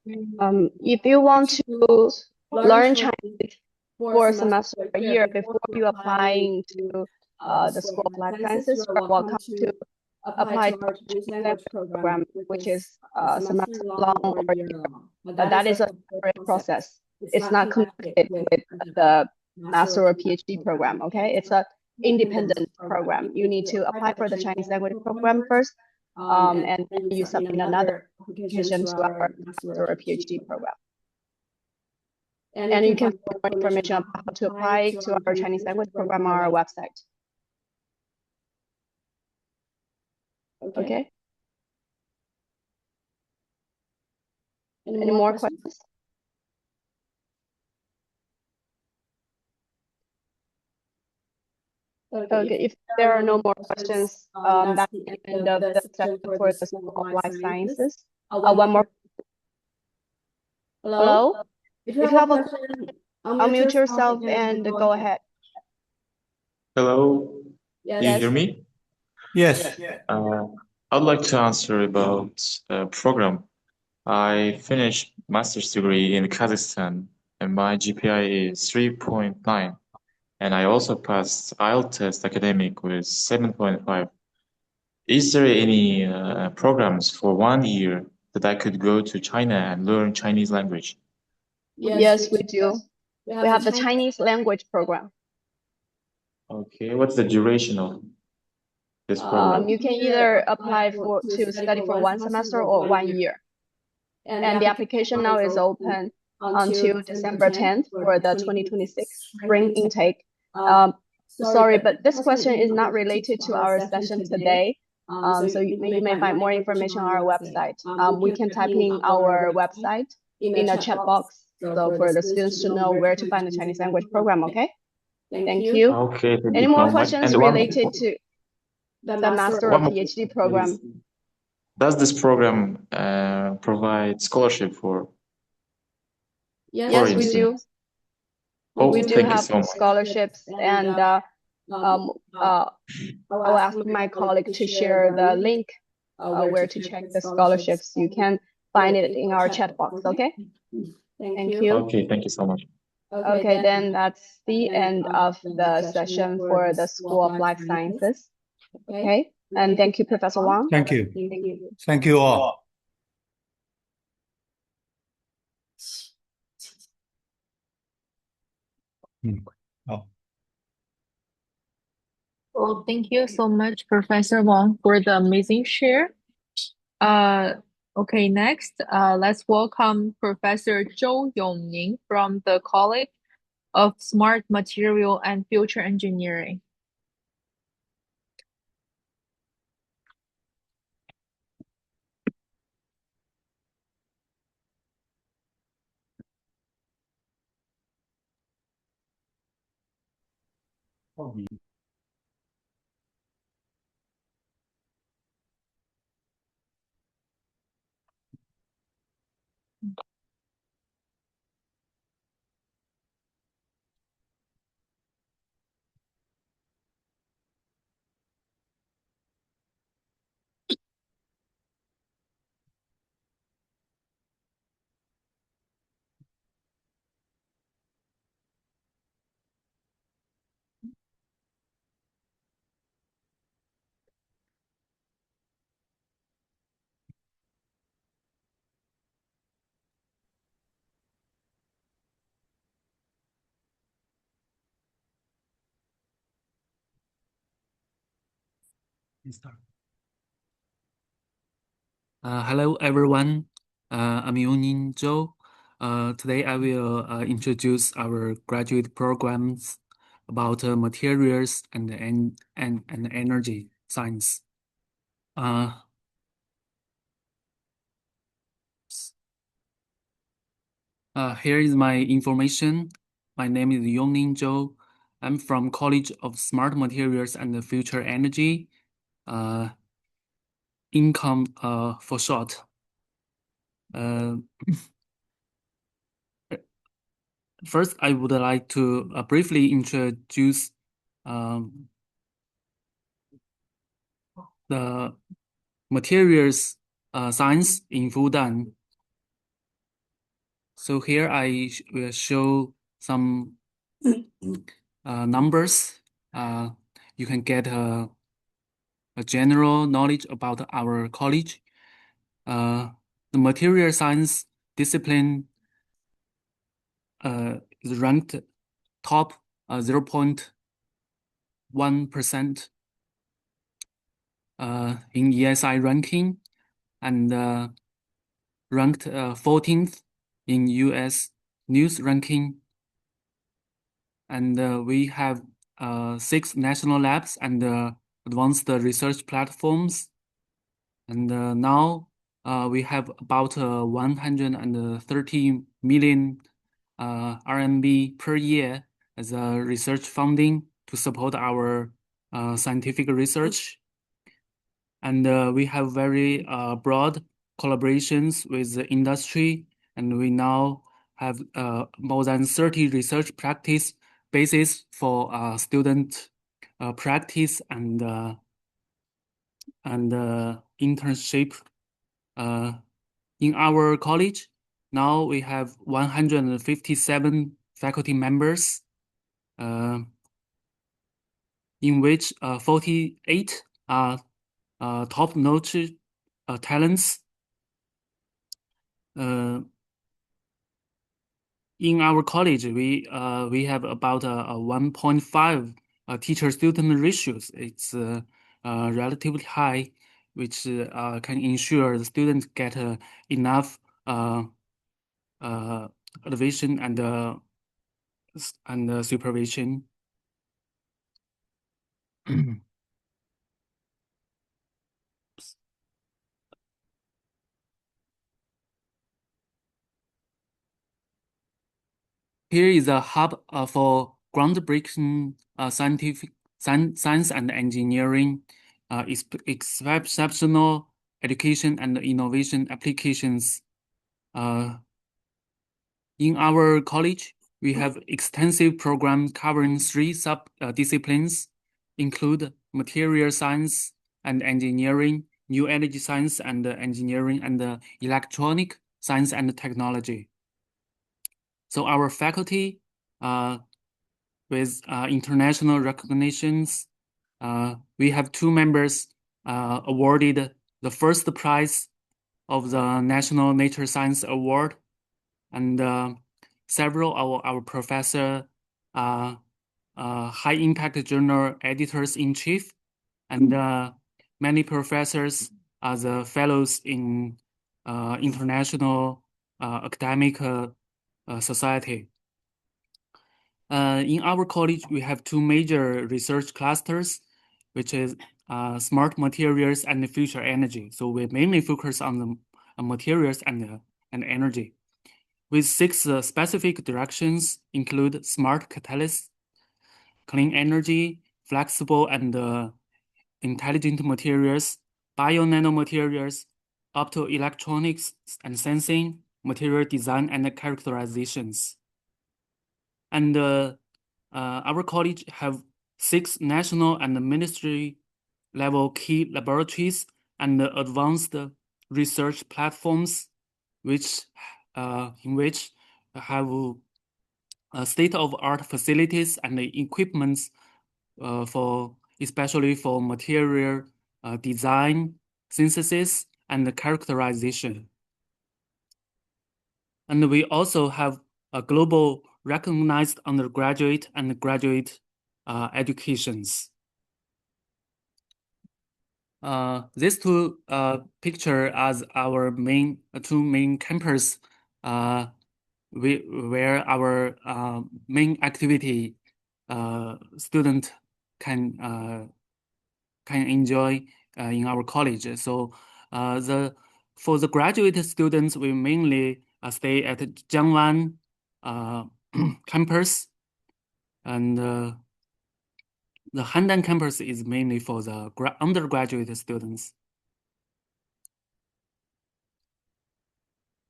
If you want to learn Chinese for a semester or a year before you applying to the School of Life Sciences, you're welcome to apply to our Chinese language program, which is semester long or year long. But that is a separate process. It's not connected with the master or PhD program, okay? It's a independent program. You need to apply for the Chinese language program first, and then you submit another application to our master or PhD program. And you can find more information about how to apply to our Chinese language program on our website. Okay. Any more questions? Okay, if there are no more questions, that's the end of the session for the School of Life Sciences. One more. Hello? If you have a question, unmute yourself and go ahead. Hello, do you hear Yes. me? Yes. I'd like to answer about the program. I finished master's degree in Kazakhstan and my GPA is 3.9 and I also passed IELTS test academic with 7.5. Is there any programs for 1 year that I could go to China and learn Chinese language? Yes, we do. We have the Chinese language program. Okay, what's the duration of this program? You can either apply to study for 1 semester or 1 year. And the application now is open until December 10th for the 2026 spring intake. Sorry, but this question is not related to our session today. So you may find more information on our website. We can type in our website in a chat box, so for the students to know where to find the Chinese language program, okay? Thank you. Okay, thank Any you more so much. questions And related to the master or one more PhD question, program? please. Does this program provide scholarship for Yes, foreign we do. students? Oh, We do thank you have so much. scholarships, and I will ask my colleague to share the link where to check the scholarships. You can find it in our chat box, okay? Thank you. Okay, thank you so much. Okay, then that's the end of the session for the School of Life Sciences. Okay, and thank you, Professor Wang. Thank you. Thank you all. Oh. Well, thank you so much, Professor Wang, for the amazing share. Okay, next, let's welcome Professor Zhou Yongning from the College of Smart Material and Future Engineering. Hello, everyone. I'm Yuning Zhou. Today, I will introduce our graduate programs about materials and energy science. Here is my information. My name is Yongning Zhou. I'm from College of Smart Materials and Future Energy. Income for short. First, I would like to briefly introduce the materials science in Fudan. So here I will show some numbers. You can get a general knowledge about our college. The material science discipline is ranked top 0.1% in ESI ranking and ranked 14th in US news ranking. And we have 6 national labs and advanced research platforms. And now we have about 130 million RMB per year as a research funding to support our scientific research. And we have very broad collaborations with the industry, and we now have more than 30 research practice bases for student practice and internship in our college. Now we have 157 faculty members, in which 48 are top-notch talents. In our college, we have about a 1.5 teacher-student ratios. It's relatively high, which can ensure the students get enough advision and supervision. Here is a hub for groundbreaking science and engineering, exceptional education and innovation applications. In our college, we have extensive programs covering 3 sub-disciplines, include material science and engineering, new energy science and engineering, and electronic science and technology. So our faculty, with international recognitions, we have 2 members awarded the first prize of the National Nature Science Award, and several of our professors are high-impact journal editors-in-chief, and many professors are the fellows in international academic society. In our college, we have 2 major research clusters, which is smart materials and future energy. So we mainly focus on the materials and energy, with 6 specific directions, include smart catalysts, clean energy, flexible and intelligent materials, bio-nanomaterials, optoelectronics and sensing, material design and characterizations. And our college have 6 national and ministry level key laboratories and advanced research platforms, which in which have state-of-art facilities and equipments for especially for material design, synthesis, and characterization. And we also have a global recognized undergraduate and graduate educations. These 2 picture as our 2 main campus, where our main activity student can enjoy in our college. So for the graduate students, we mainly stay at Jiangwan campus, and the Handan campus is mainly for the undergraduate students.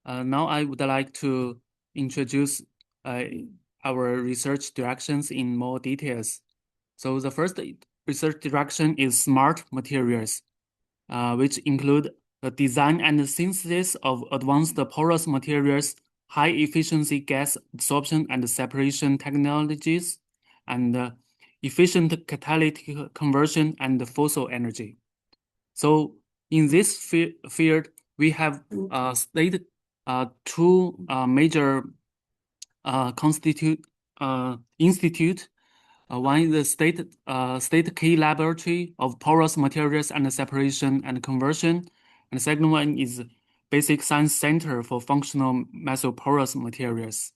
Now I would like to introduce our research directions in more details. So the first research direction is smart materials, which include the design and synthesis of advanced porous materials, high-efficiency gas absorption and separation technologies, and efficient catalytic conversion and fossil energy. So in this field, we have stated 2 major institute. One is the state key laboratory of porous materials and separation and conversion, and the second one is Basic Science Center for Functional Mesoporous Materials.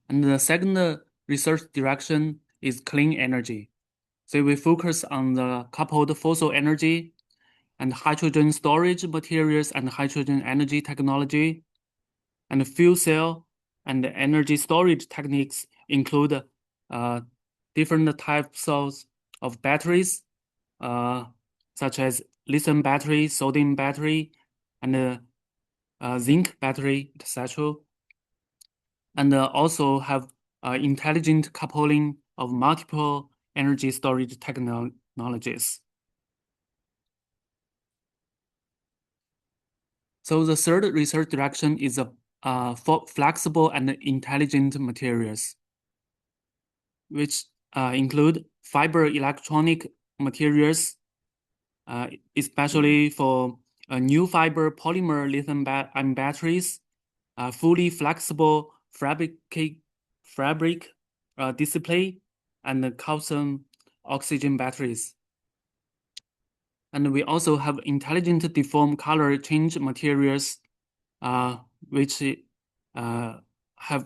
And the second research direction is clean energy. So we focus on the coupled fossil energy and hydrogen storage materials and hydrogen energy technology, and fuel cell and energy storage techniques include different types of of batteries, such as lithium battery, sodium battery, and zinc battery, etc. And also have intelligent coupling of multiple energy storage technologies. So the third research direction is for flexible and intelligent materials, which include fiber electronic materials, especially for new fiber polymer lithium batteries, fully flexible fabric display, and calcium oxygen batteries. And we also have intelligent deform color change materials, which have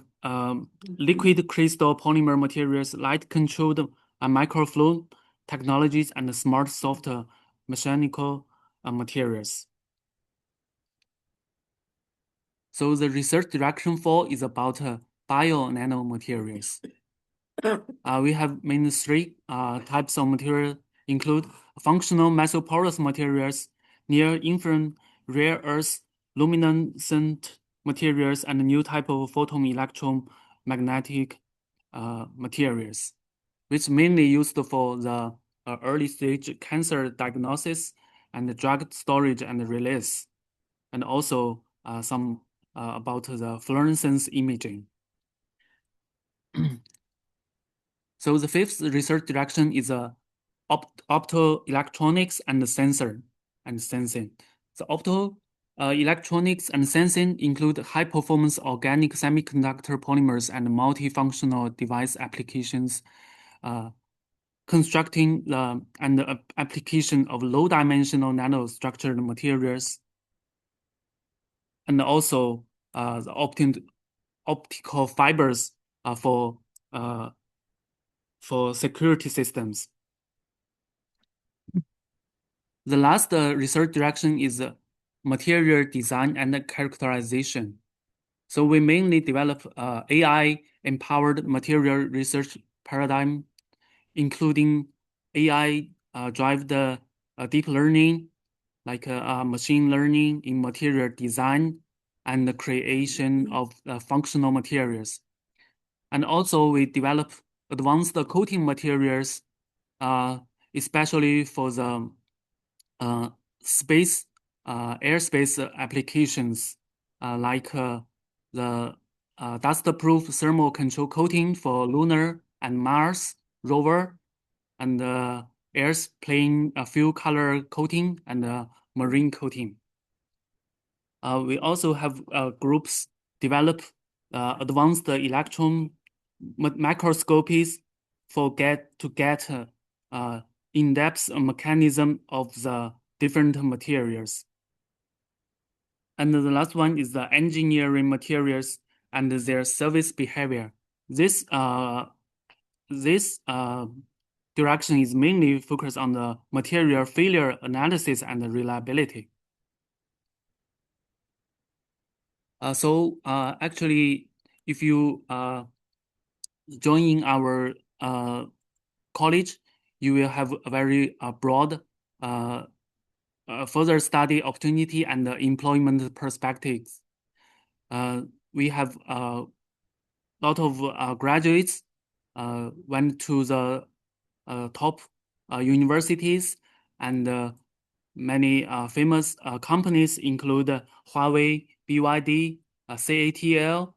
liquid crystal polymer materials, light-controlled microflow technologies, and smart soft mechanical materials. So the research direction 4 is about bio nanomaterials. We have mainly three types of material, include functional mesoporous materials, near-infrared rare earth luminescent materials, and a new type of photon electromagnetic materials, which mainly used for the early stage cancer diagnosis and drug storage and release, and also some about the fluorescence imaging. So the fifth research direction is optoelectronics and sensor and sensing. The optoelectronics and sensing include high-performance organic semiconductor polymers and multifunctional device applications, constructing and the application of low-dimensional nanostructured materials, and also the optical fibers for security systems. The last research direction is material design and characterization. So we mainly develop AI-empowered material research paradigm, including AI drive the deep learning, like machine learning in material design and the creation of functional materials. And also we develop advanced coating materials, especially for the airspace applications, like the dust-proof thermal control coating for lunar and Mars rover, and airplane fuel color coating and marine coating. We also have groups develop advanced electron microscopies to get in-depth mechanism of the different materials. And the last one is the engineering materials and their service behavior. This direction is mainly focused on the material failure analysis and reliability. Actually, if you join our college, you will have a very broad further study opportunity and employment perspectives. We have a lot of graduates went to the top universities, and many famous companies include Huawei, BYD, CATL,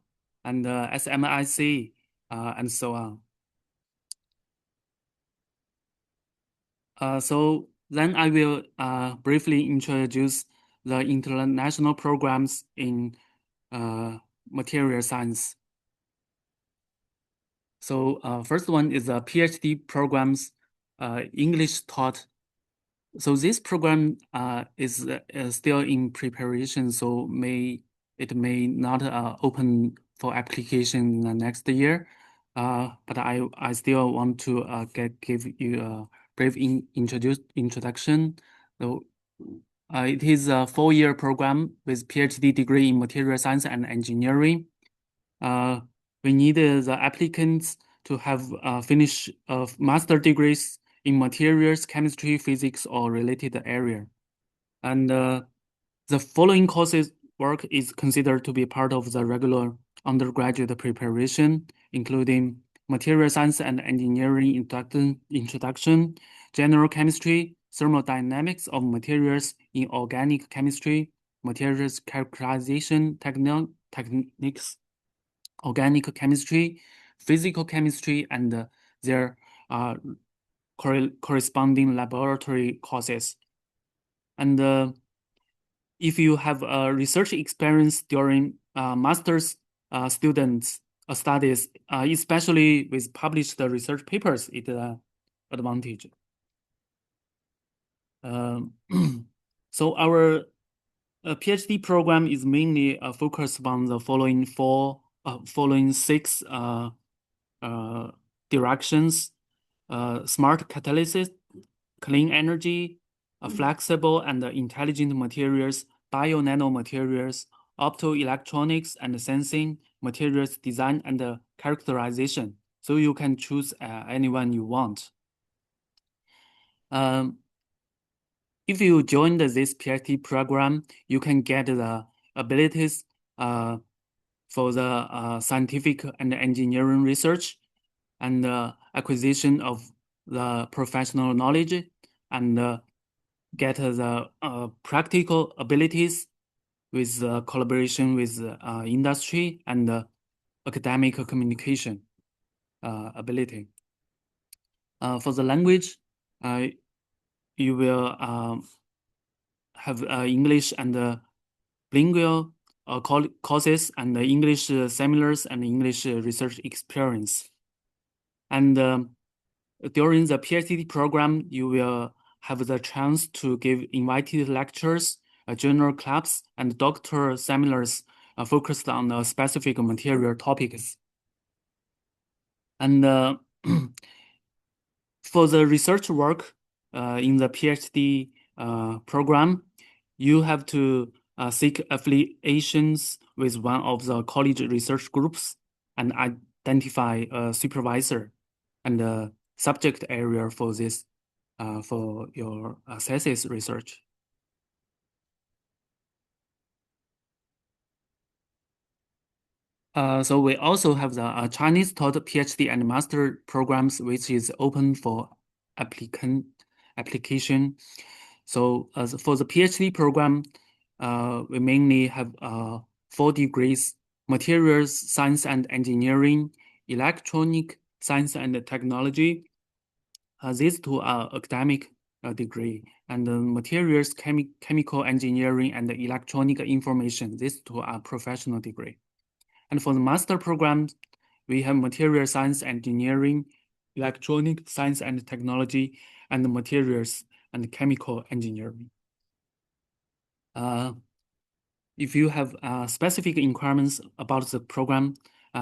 and SMIC, and so on. So then I will briefly introduce the international programs in material science. So first one is PhD programs, English taught. So this program is still in preparation, so it may not open for application in the next year. But I still want to give you a brief introduction. So it is a 4-year program with PhD degree in material science and engineering. We need the applicants to have finished master degrees in materials, chemistry, physics, or related area. And the following courses work is considered to be part of the regular undergraduate preparation, including material science and engineering introduction, general chemistry, thermodynamics of materials in organic chemistry, materials characterization techniques, organic chemistry, physical chemistry, and their corresponding laboratory courses. And if you have research experience during master's students studies, especially with published research papers, it's an advantage. So our PhD program is mainly focused on the following six directions: smart catalysis, clean energy, flexible and intelligent materials, bio-nanomaterials, optoelectronics and sensing, materials design and characterization. So you can choose anyone you want. If you join this PhD program, you can get the abilities for the scientific and engineering research and acquisition of the professional knowledge and get the practical abilities with collaboration with industry and academic communication ability. For the language, you will have English and bilingual courses and English seminars and English research experience. And during the PhD program, you will have the chance to give invited lectures, journal clubs, and doctoral seminars focused on specific material topics. And for the research work in the PhD program, you have to seek affiliations with one of the college research groups and identify a supervisor and a subject area for this, for your thesis research. So we also have the Chinese taught PhD and master programs, which is open for application. So for the PhD program, we mainly have 4 degrees: materials science and engineering, electronic science and technology. These two are academic degree, and materials chemical engineering and electronic information. These two are professional degree. And for the master program, we have material science engineering, electronic science and technology, and materials and chemical engineering. If you have specific requirements about the program,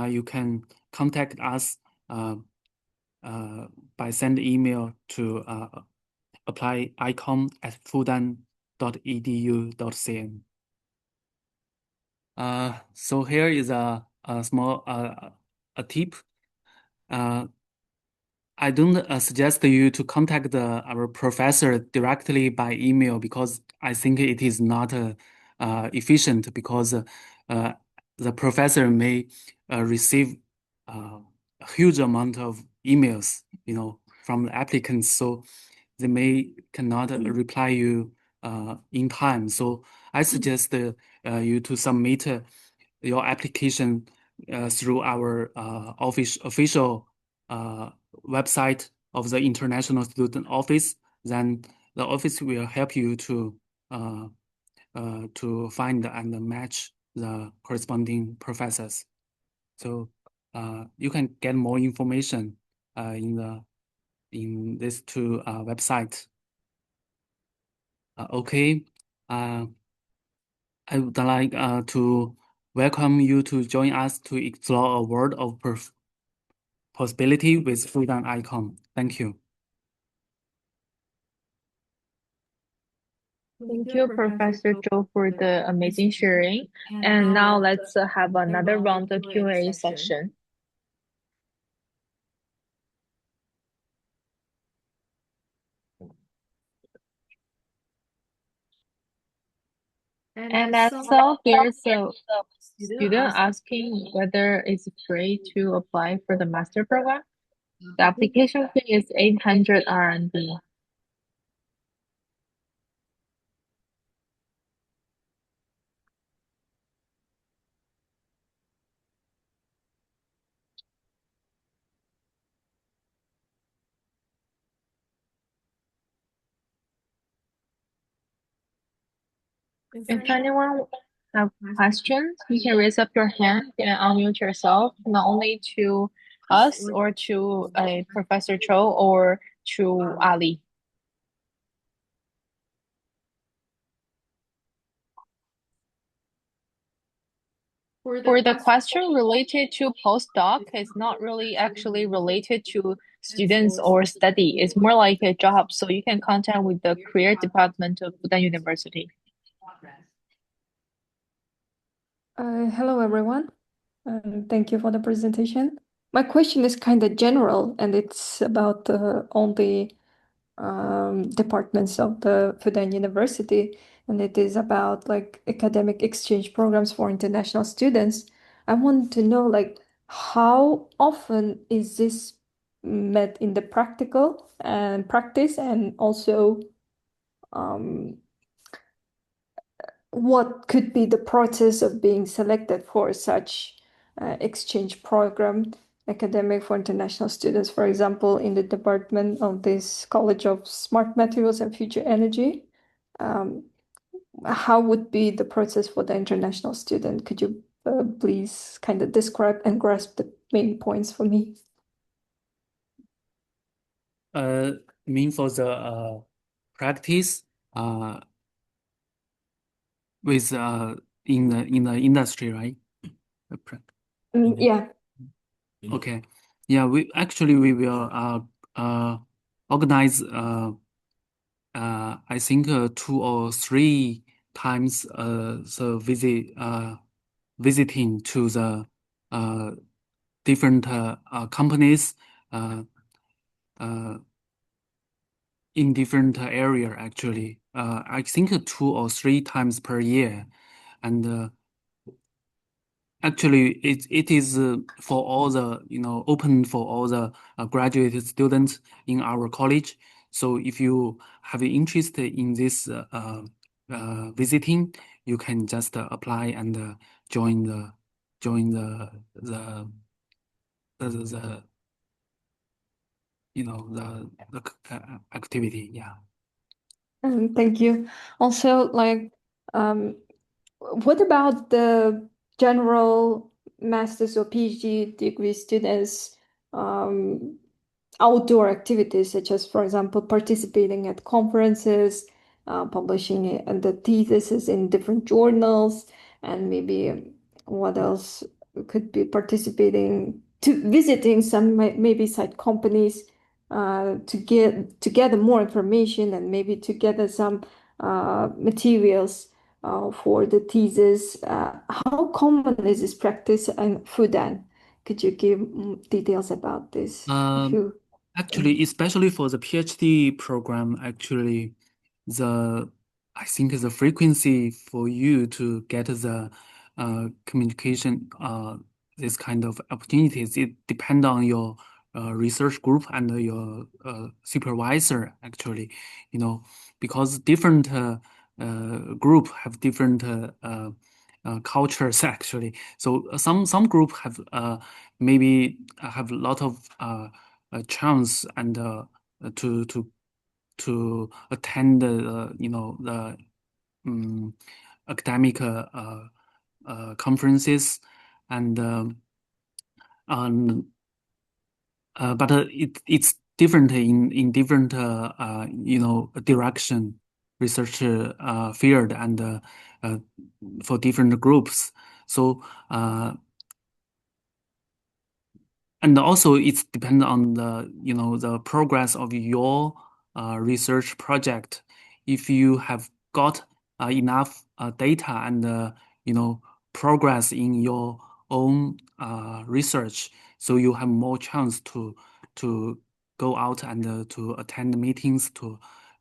you can contact us by sending email to applyicom@fudan.edu.cn. So here is a small tip. I don't suggest you to contact our professor directly by email because I think it is not efficient because the professor may receive a huge amount of emails, from the applicants, so they cannot reply you in time. So I suggest you to submit your application through our official website of the International Student Office. Then the office will help you to find and match the corresponding professors. So you can get more information in this two websites. Okay. I would like to welcome you to join us to explore a world of possibility with Fudan Icon. Thank you. Thank you, Professor Zhou, for the amazing sharing. And now let's have another round of Q&A session. And that's all. Here's a student asking whether it's free to apply for the master program. The application fee is 800 RMB. If anyone have questions, you can raise up your hand and unmute yourself, not only to us or to Professor Cho or to Ali. For the question related to postdoc, it's not really actually related to students or study. It's more like a job. So you can contact with the career department of Fudan University. Hello, everyone. Thank you for the presentation. My question is kind of general, and it's about all the departments of the Fudan University, and it is about like academic exchange programs for international students. I want to know like how often is this met in the practical and practice, and also um, what could be the process of being selected for such exchange program, academic for international students, for example, in the department of this College of Smart Materials and Future Energy. How would be the process for the international student? Could you please kind of describe and grasp the main points for me? Mean for the practice with in the industry, right? Yeah. Okay. Yeah, we will organize I think 2 or 3 times the visiting to the different companies in different area actually. I think 2 or 3 times per year, and actually it is for all the open for all the graduate students in our college. So if you have interest in this visiting, you can just apply and join the the activity. Yeah. Thank you. Also, like, what about the general master's or PhD degree students, outdoor activities, such as, for example, participating at conferences, publishing the theses in different journals, and maybe what else could be participating to visiting some maybe site companies to gather more information and maybe to gather some materials for the thesis. How common is this practice in Fudan? Could you give details about this? If you Actually, especially for the PhD program, actually, I think the frequency for you to get the communication, this kind of opportunities, it depend on your research group and your supervisor, actually, because different group have different cultures actually. So some group have maybe have a lot of a chance and to attend the academic conferences and but it's different in different direction research field and for different groups. So and also it's depend on the progress of your research project. If you have got enough data and progress in your own research, so you have more chance to go out and to attend meetings to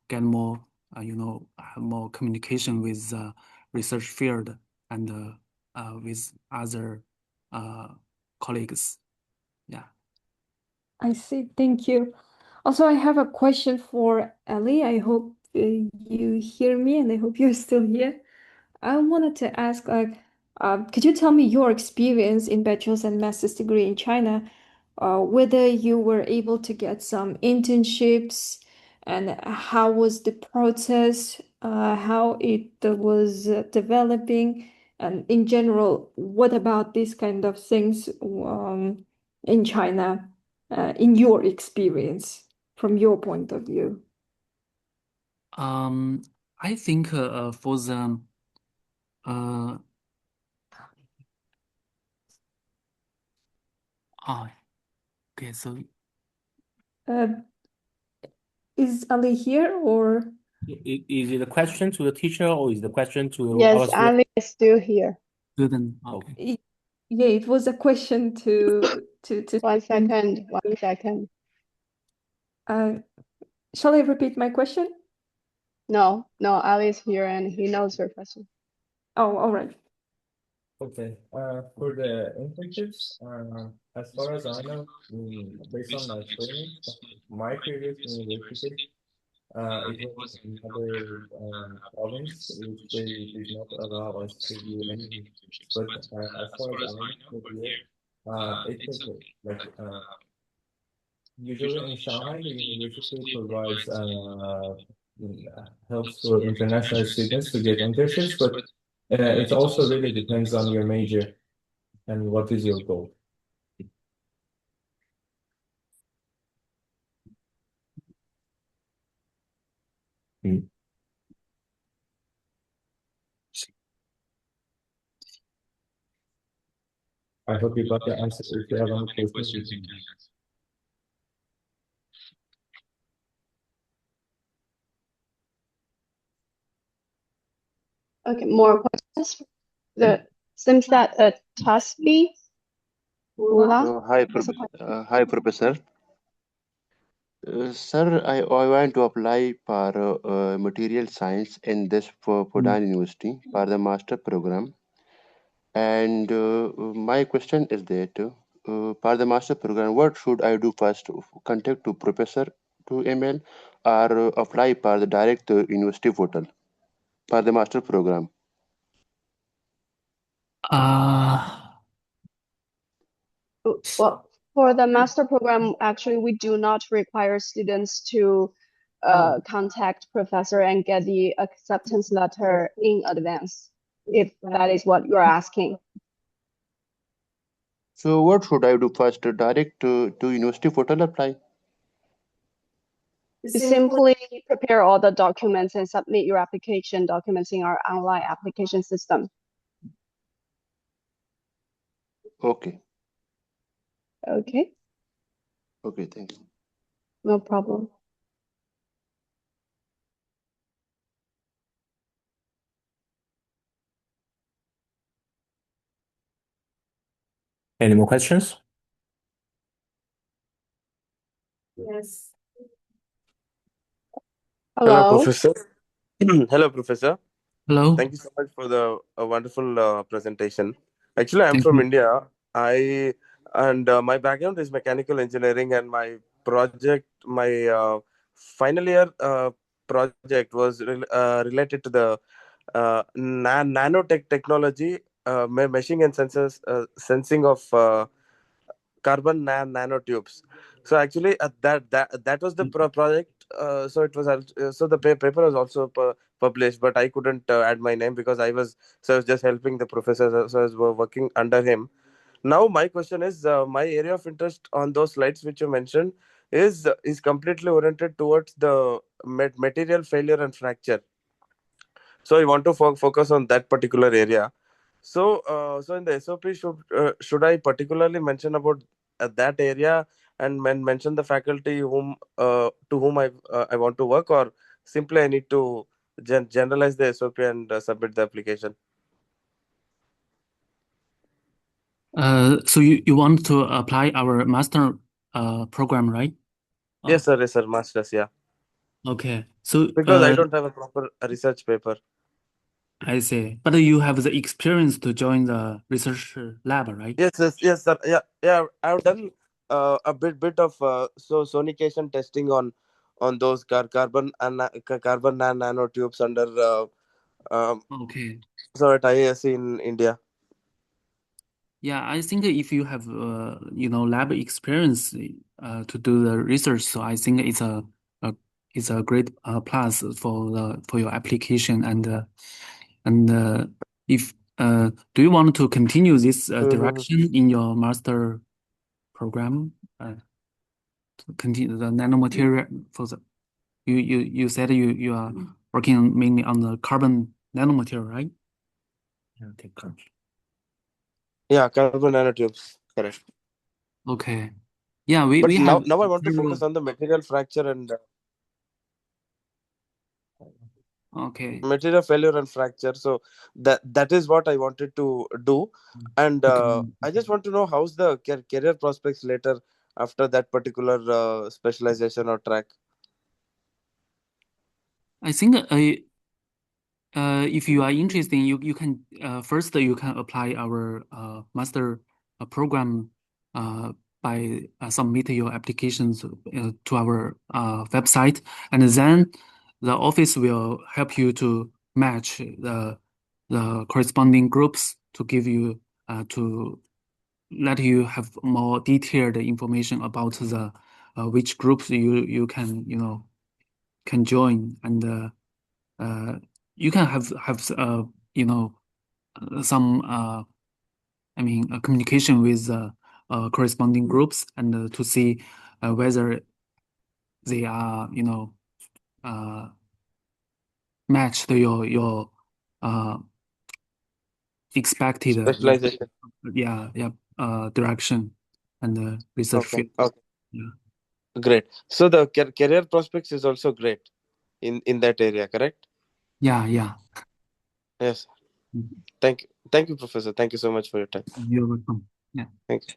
get more have more communication with research field and with other colleagues. Yeah. I see. Thank you. Also, I have a question for Ellie. I hope you hear me and I hope you're still here. I wanted to ask, could you tell me your experience in bachelor's and master's degree in China, whether you were able to get some internships and how was the process, how it was developing, and in general, what about these kind of things in China, in your experience, from your point of view? I think for the uh, okay, so Uh, is Ali here or? Is it a question to the teacher or is the question to Yes, our student? Ali is still here. student. Okay. Yeah, it was a question to. 1 second, 1 second. Shall I repeat my question? No, Ali is here and he knows your question. Oh, all right. Okay. For the internships, as far as I know, based on my experience, my previous university, it was another province which they did not allow us to do any. But as far as I know, here, it was like usually in Shanghai, the university provides helps for international students to get internships, but it also really depends on your major and what is your goal. I hope you got the answer. If you have any questions, you can ask. Okay, more questions? Seems that Tasby. Hi, Professor. Sir, I want to apply for material science in this Fudan University for the master program. And my question is that for the master program, what should I do first? Contact to professor to email or apply for the direct university portal for the master program? Well, for the master program, actually, we do not require students to contact professor and get the acceptance letter in advance, if that is what you're asking. So what should I do first? Direct to university portal apply? You simply prepare all the documents and submit your application documents in our online application system. Okay. Okay, Okay, thank you. no problem. Any more questions? Yes. Hello. Professor. Hello, Professor. Hello. Thank you so much for the wonderful presentation. Actually, I'm Thank from you. India. My background is mechanical engineering, and my project, my final year project was related to the nanotech technology, meshing and sensing of carbon nanotubes. So actually, that was the project. So it was so the paper was also published, but I couldn't add my name because I was just helping the professor, so I was working under him. Now my question is, my area of interest on those slides which you mentioned is completely oriented towards the material failure and fracture. So I want to focus on that particular area. So in the SOP, should I particularly mention about that area and mention the faculty to whom I want to work, or simply I need to generalize the SOP and submit the application? So you want to apply our master program, right? Yes, sir. Yes, sir. Masters. Yeah. Okay. So Because I don't have a proper research paper. I see. But you have the experience to join the research lab, right? Yes, sir. Yeah. I've done a bit of sonication testing on those carbon nanotubes under Okay. so at IISc in India. Yeah, I think if you have lab experience to do the research, so I think it's a great plus for your application and if do you want to continue this direction in your master program? To continue the nanomaterial for the you said you are working mainly on the carbon nanomaterial, right? Okay, carbon. Yeah, carbon nanotubes, correct. Okay. Yeah, But we now have I want to several. focus on the material fracture and Okay. material failure and fracture. So that is what I wanted to do, and Okay. I just want to know how's the career prospects later after that particular specialization or track. I think if you are interested, you can first you can apply our master program by submit your applications to our website, and then the office will help you to match the corresponding groups to give you to let you have more detailed information about the which groups you can can join and you can have some I mean communication with corresponding groups and to see whether they are match to your uh expected Specialization. direction and research Okay. field. Okay. Yeah. Great. So the career prospects is also great in that area, correct? Yeah. Yes. Mm. Thank you, Professor. Thank you so much for your time. You're welcome. Yeah. Thank you.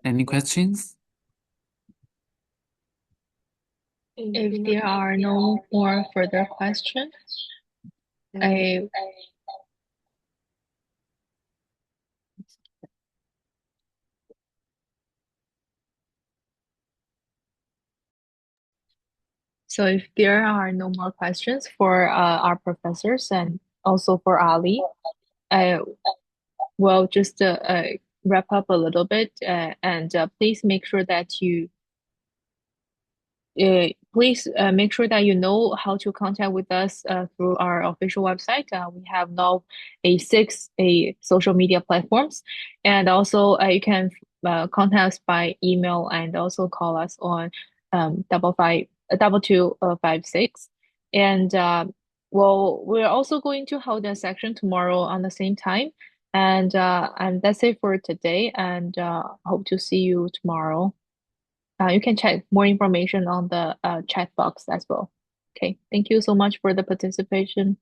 Any questions? If there are no more further questions, I so if there are no more questions for our professors and also for Ali, I will just wrap up a little bit and please make sure that you please make sure that you know how to contact with us through our official website. We have now six social media platforms, and also you can contact us by email and also call us on 2256. And well, we're also going to hold a section tomorrow on the same time. And that's it for today. And hope to see you tomorrow. You can check more information on the chat box as well. Okay, thank you so much for the participation.